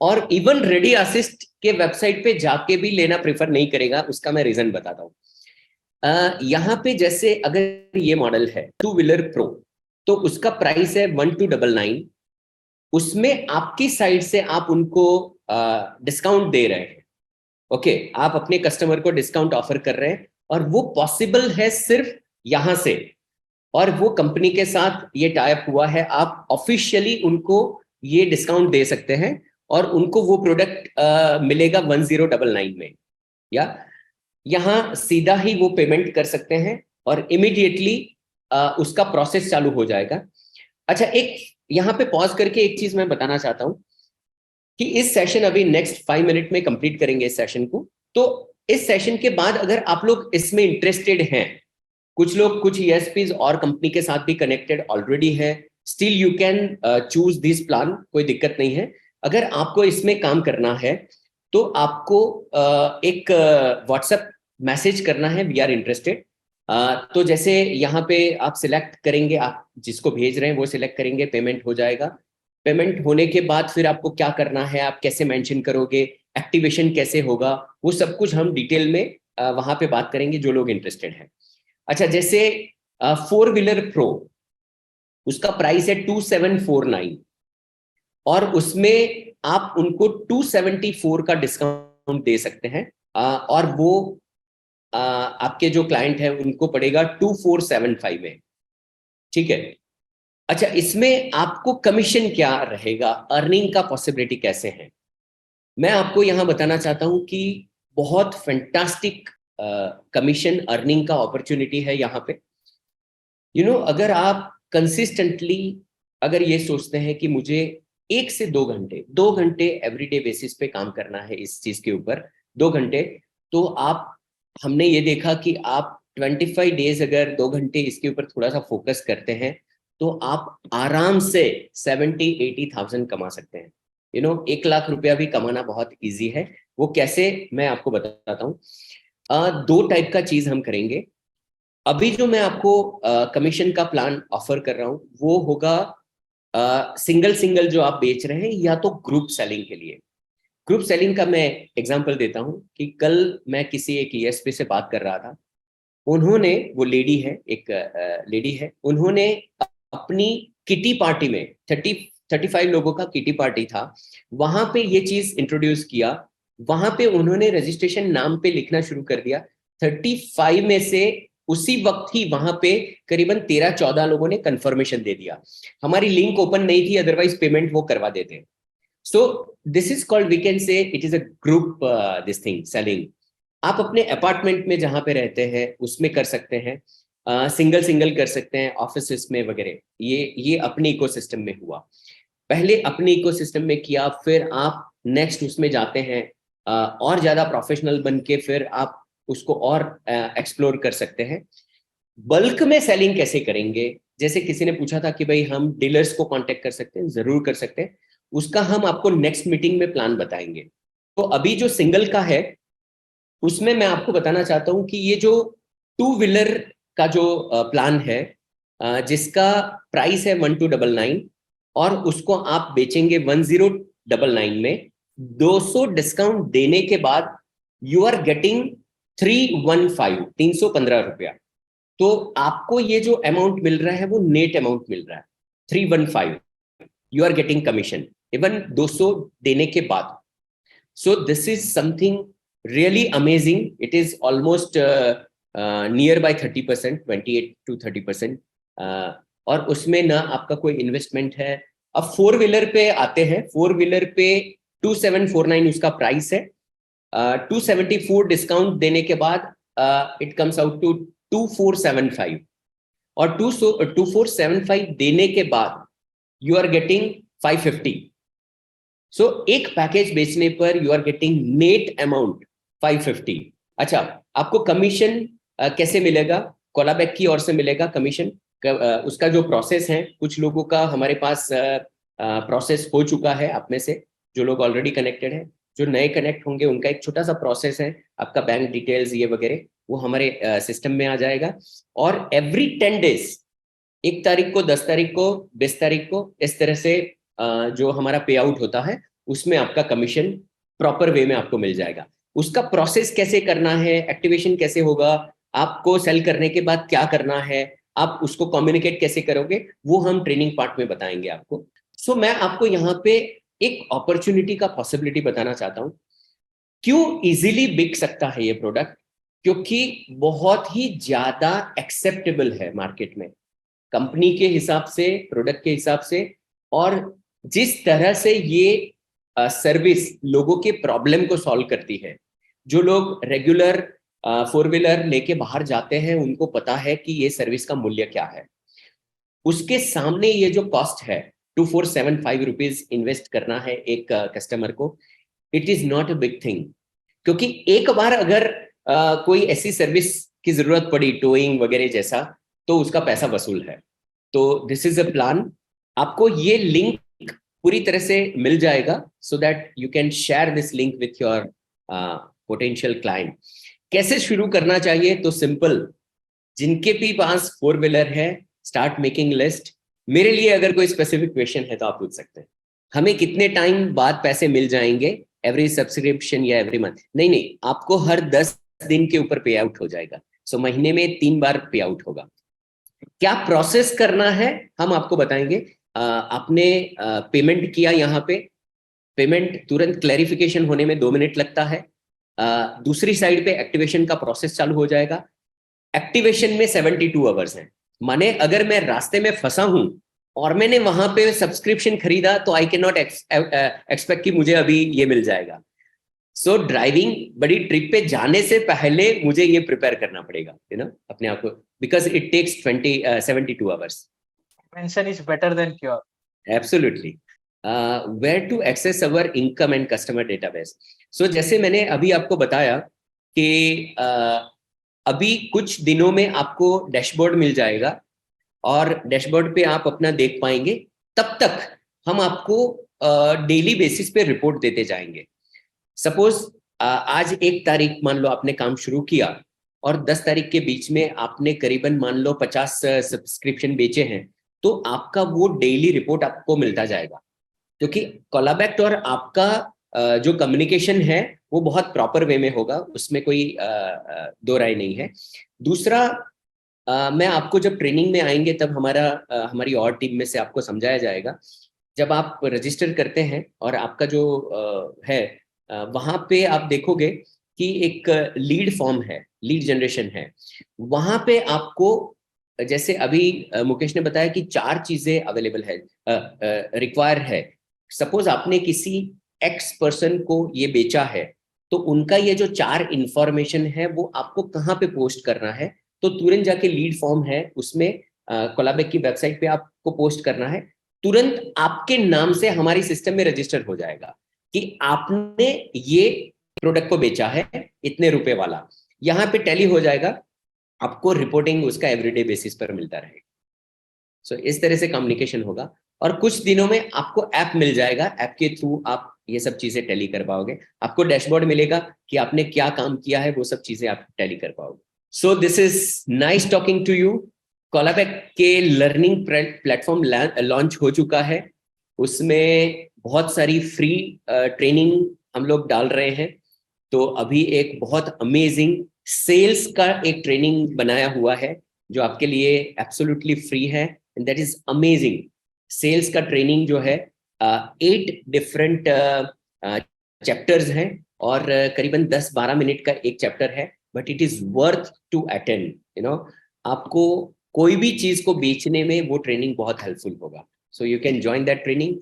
Speaker 4: और इवन रेडी असिस्ट के वेबसाइट पे जाके भी लेना प्रेफर नहीं करेगा। उसका मैं रीजन बताता हूँ। यहाँ पे जैसे अगर ये मॉडल है 2 व्हीलर प्रो, तो उसका प्राइस है 1299। उसमें आपकी साइड से आप उनको डिस्काउंट दे रहे हैं। ओके, आप अपने कस्टमर को डिस्काउंट ऑफर कर रहे हैं और वो पॉसिबल है सिर्फ यहां से, और वो कंपनी के साथ ये टाइप हुआ है। आप ऑफिशियली उनको ये डिस्काउंट दे सकते हैं और उनको वो प्रोडक्ट मिलेगा 1099 में, या यहाँ सीधा ही वो पेमेंट कर सकते हैं और इमीडिएटली उसका प्रोसेस चालू हो जाएगा। अच्छा, एक यहाँ पे पॉज करके एक चीज मैं बताना चाहता हूँ कि इस सेशन अभी नेक्स्ट 5 मिनट में कंप्लीट करेंगे इस सेशन को। तो इस सेशन के बाद अगर आप लोग इसमें इंटरेस्टेड हैं, कुछ लोग कुछ ESPs और कंपनी के साथ भी कनेक्टेड ऑलरेडी है, still you can choose this plan, कोई दिक्कत नहीं है। अगर आपको इसमें काम करना है तो आपको एक व्हाट्सएप मैसेज करना है, वी आर इंटरेस्टेड। तो जैसे यहाँ पे आप सिलेक्ट करेंगे, आप जिसको भेज रहे हैं वो सिलेक्ट करेंगे, पेमेंट हो जाएगा। पेमेंट होने के बाद फिर आपको क्या करना है, आप कैसे मेंशन करोगे, एक्टिवेशन कैसे होगा, वो सब कुछ हम डिटेल में वहां पे बात करेंगे जो लोग इंटरेस्टेड हैं। अच्छा, जैसे 4 व्हीलर प्रो, उसका प्राइस है 2749 और उसमें आप उनको 274 का डिस्काउंट दे सकते हैं और वो आपके जो क्लाइंट है उनको पड़ेगा 2475 में। ठीक है। अच्छा, इसमें आपको कमीशन क्या रहेगा, अर्निंग का पॉसिबिलिटी कैसे है, मैं आपको यहां बताना चाहता हूं कि बहुत फैंटास्टिक कमीशन अर्निंग का अपॉर्चुनिटी है यहाँ पे। अगर आप कंसिस्टेंटली अगर ये सोचते हैं कि मुझे 1 से 2 घंटे एवरीडे बेसिस पे काम करना है इस चीज के ऊपर, 2 घंटे, तो आप, हमने ये देखा कि आप 25 डेज अगर 2 घंटे इसके ऊपर थोड़ा सा फोकस करते हैं तो आप आराम से 70-80,000 कमा सकते हैं। 1 लाख रुपया भी कमाना बहुत इजी है। वो कैसे, मैं आपको बताता हूँ। 2 टाइप का चीज हम करेंगे। अभी जो मैं आपको कमीशन का प्लान ऑफर कर रहा हूं वो होगा सिंगल जो आप बेच रहे हैं, या तो ग्रुप सेलिंग के लिए। ग्रुप सेलिंग का मैं एग्जांपल देता हूं कि कल मैं किसी एक ESP से बात कर रहा था। उन्होंने, वो लेडी है, एक लेडी है, उन्होंने अपनी किटी पार्टी में 35 लोगों का किटी पार्टी था, वहां पे ये चीज इंट्रोड्यूस किया। वहां पे उन्होंने रजिस्ट्रेशन नाम पे लिखना शुरू कर दिया। 35 में से उसी वक्त ही वहां पे करीबन 13-14 लोगों ने कंफर्मेशन दे दिया। हमारी लिंक ओपन नहीं थी, अदरवाइज पेमेंट वो करवा देते। So this is called, we can say it is a group this thing selling. आप अपने अपार्टमेंट में जहां पे रहते हैं उसमें कर सकते हैं, सिंगल कर सकते हैं, ऑफिस में वगैरह। ये अपने इकोसिस्टम में हुआ। पहले अपने इकोसिस्टम में किया, फिर आप नेक्स्ट उसमें जाते हैं और ज्यादा प्रोफेशनल बन के फिर आप उसको और एक्सप्लोर कर सकते हैं। बल्क में सेलिंग कैसे करेंगे, जैसे किसी ने पूछा था कि भाई हम डीलर्स को कांटेक्ट कर सकते हैं, जरूर कर सकते हैं। उसका हम आपको नेक्स्ट मीटिंग में प्लान बताएंगे। तो अभी जो सिंगल का है उसमें मैं आपको बताना चाहता हूं कि ये जो 2 व्हीलर का जो प्लान है जिसका प्राइस है 1299 और उसको आप बेचेंगे 1099 में, 200 डिस्काउंट देने के बाद यू आर गेटिंग 315 रुपया। तो आपको ये जो अमाउंट मिल रहा है वो नेट अमाउंट मिल रहा है 315, you are getting commission even 200 देने के बाद। So this is something really amazing. It is almost nearby 30%, 28 to 30%, और उसमें ना आपका कोई इन्वेस्टमेंट है। अब 4 व्हीलर पे आते हैं। 4 व्हीलर पे 2749 उसका प्राइस है। 274 डिस्काउंट देने के बाद इट कम्स आउट टू 2475 और 2475 देने के बाद यू आर गेटिंग 550. सो एक पैकेज बेचने पर you are getting net amount 550. अच्छा, आपको कमीशन कैसे मिलेगा? कोलाबैक की ओर से मिलेगा कमीशन. उसका जो प्रोसेस है, कुछ लोगों का हमारे पास प्रोसेस हो चुका है, आप में से जो लोग ऑलरेडी कनेक्टेड है, जो नए कनेक्ट होंगे उनका एक छोटा सा प्रोसेस है, आपका बैंक डिटेल्स ये वगैरह वो हमारे सिस्टम में आ जाएगा. और एवरी 10 डेज, 1 तारीख को, 10 तारीख को, 20 तारीख को, इस तरह से जो हमारा पे आउट होता है उसमें आपका कमीशन प्रॉपर वे में आपको मिल जाएगा. उसका प्रोसेस कैसे करना है, एक्टिवेशन कैसे होगा, आपको सेल करने के बाद क्या करना है, आप उसको कम्युनिकेट कैसे करोगे, वो हम ट्रेनिंग पार्ट में बताएंगे आपको. सो मैं आपको यहाँ पे एक अपॉर्चुनिटी का पॉसिबिलिटी बताना चाहता हूँ. क्यों इजीली बिक सकता है ये प्रोडक्ट? क्योंकि बहुत ही ज्यादा एक्सेप्टेबल है मार्केट में, कंपनी के हिसाब से, प्रोडक्ट के हिसाब से, और जिस तरह से ये सर्विस लोगों के प्रॉब्लम को सॉल्व करती है. जो लोग रेगुलर 4 व्हीलर लेके बाहर जाते हैं उनको पता है कि ये सर्विस का मूल्य क्या है. उसके सामने ये जो कॉस्ट है 2475 रुपीज इन्वेस्ट करना है एक कस्टमर को, it is not a big thing. क्योंकि एक बार अगर कोई ऐसी सर्विस की जरूरत पड़ी, टोइंग वगैरह जैसा, तो उसका पैसा वसूल है. तो दिस इज अ प्लान. आपको ये लिंक पूरी तरह से मिल जाएगा, so that you can share this link with your potential client. कैसे शुरू करना चाहिए? तो सिंपल, जिनके भी पास 4 व्हीलर है, स्टार्ट मेकिंग लिस्ट. मेरे लिए अगर कोई स्पेसिफिक क्वेश्चन है तो आप पूछ सकते हैं. हमें कितने टाइम बाद पैसे मिल जाएंगे, एवरी सब्सक्रिप्शन या एवरी मंथ? नहीं, आपको हर 10 दिन के ऊपर पे आउट हो जाएगा. सो महीने में 3 बार पे आउट होगा. क्या प्रोसेस करना है हम आपको बताएंगे. आपने पेमेंट किया, यहाँ पे पेमेंट तुरंत क्लैरिफिकेशन होने में 2 मिनट लगता है. दूसरी साइड पे एक्टिवेशन का प्रोसेस चालू हो जाएगा. एक्टिवेशन में 72 आवर्स हैं. माने अगर मैं रास्ते में फंसा हूं और मैंने वहां पे सब्सक्रिप्शन खरीदा, तो आई कैन नॉट एक्सपेक्ट कि मुझे अभी ये मिल जाएगा. सो ड्राइविंग, बड़ी ट्रिप पे जाने से पहले मुझे ये प्रिपेयर करना पड़ेगा, अपने आप को, because it takes 72 hours.
Speaker 2: Prevention is better than cure.
Speaker 4: Absolutely. Where to access our income and customer database? So जैसे मैंने अभी आपको बताया कि अभी कुछ दिनों में आपको डैशबोर्ड मिल जाएगा और डैशबोर्ड पे आप अपना देख पाएंगे. तब तक हम आपको डेली बेसिस पे रिपोर्ट देते जाएंगे. सपोज आज 1 तारीख मान लो आपने काम शुरू किया और 10 तारीख के बीच में आपने करीबन मान लो 50 सब्सक्रिप्शन बेचे हैं, तो आपका वो डेली रिपोर्ट आपको मिलता जाएगा. क्योंकि कोलाबैक्ट और आपका जो कम्युनिकेशन है वो बहुत प्रॉपर वे में होगा, उसमें कोई दो राय नहीं है. दूसरा, मैं आपको जब ट्रेनिंग में आएंगे तब हमारी और टीम में से आपको समझाया जाएगा. जब आप रजिस्टर करते हैं और आपका जो है वहां पे आप देखोगे कि एक लीड फॉर्म है, लीड जनरेशन है. वहां पे आपको, जैसे अभी मुकेश ने बताया कि 4 चीजें अवेलेबल है, रिक्वायर है. सपोज आपने किसी एक्स पर्सन को ये बेचा है, तो उनका ये जो 4 इंफॉर्मेशन है वो आपको कहाँ पे पोस्ट करना है. तो तुरंत जाके लीड फॉर्म है, उसमें कोलाबैक की वेबसाइट पे आपको पोस्ट करना है. तुरंत आपके नाम से हमारी सिस्टम में रजिस्टर हो जाएगा कि आपने ये प्रोडक्ट को बेचा है इतने रुपए वाला. यहाँ पे टैली हो जाएगा, आपको रिपोर्टिंग उसका एवरीडे बेसिस पर मिलता रहेगा. सो इस तरह से कम्युनिकेशन होगा. और कुछ दिनों में आपको ऐप मिल जाएगा, ऐप के थ्रू आप ये सब चीजें टैली कर पाओगे. आपको डैशबोर्ड मिलेगा कि आपने क्या काम किया है, वो सब चीजें आप टैली कर पाओगे. So this is nice talking to you. कोलाबैक के लर्निंग प्लेटफॉर्म लॉन्च हो चुका है. उसमें बहुत सारी फ्री ट्रेनिंग हम लोग डाल रहे हैं. तो अभी एक बहुत अमेजिंग सेल्स का एक ट्रेनिंग बनाया हुआ है जो आपके लिए एब्सोल्युटली फ्री है, and that is amazing. Sales का ट्रेनिंग जो है 8 डिफरेंट चैप्टर्स हैं और करीबन 10-12 मिनट का एक चैप्टर है, but it is worth to attend. आपको कोई भी चीज को बेचने में वो ट्रेनिंग बहुत हेल्पफुल होगा. So you can join that training.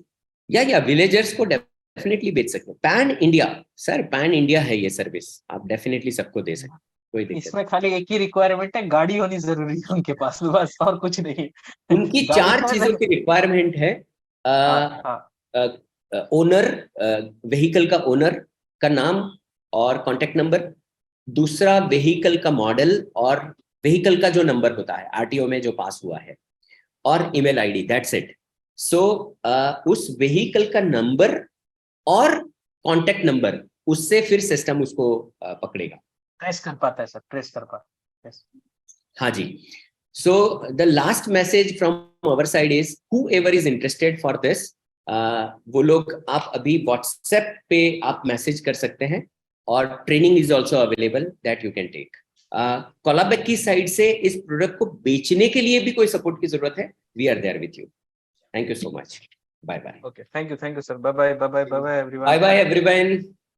Speaker 4: या विलेजर्स को डेफिनेटली बेच सकते हैं. Pan India, sir pan India है ये सर्विस, आप डेफिनेटली सबको दे सकते हैं, कोई दिक्कत.
Speaker 2: इसमें खाली एक ही रिक्वायरमेंट है, गाड़ी होनी जरूरी है उनके पास, बस और कुछ नहीं.
Speaker 4: उनकी 4 चीजों की रिक्वायरमेंट है. ओनर, व्हीकल का ओनर का नाम और कॉन्टेक्ट नंबर, दूसरा व्हीकल का मॉडल और व्हीकल का जो नंबर होता है आरटीओ में जो पास हुआ है, और ईमेल आईडी, दैट्स इट. सो उस व्हीकल का नंबर और कॉन्टेक्ट नंबर, उससे फिर सिस्टम उसको पकड़ेगा,
Speaker 2: ट्रेस कर पाता है सर, ट्रेस कर पाता है.
Speaker 4: हाँ जी. So the last message from our side is whoever is interested for this, वो लोग आप अभी WhatsApp पे आप मैसेज कर सकते हैं, और training is also available that you can take. कोलाबेक की साइड से इस प्रोडक्ट को बेचने के लिए भी कोई सपोर्ट की जरूरत है, we are there with you. Thank you so much. Bye bye.
Speaker 2: Okay, thank you sir. Bye bye, bye bye, bye bye everyone.
Speaker 4: Bye bye everyone.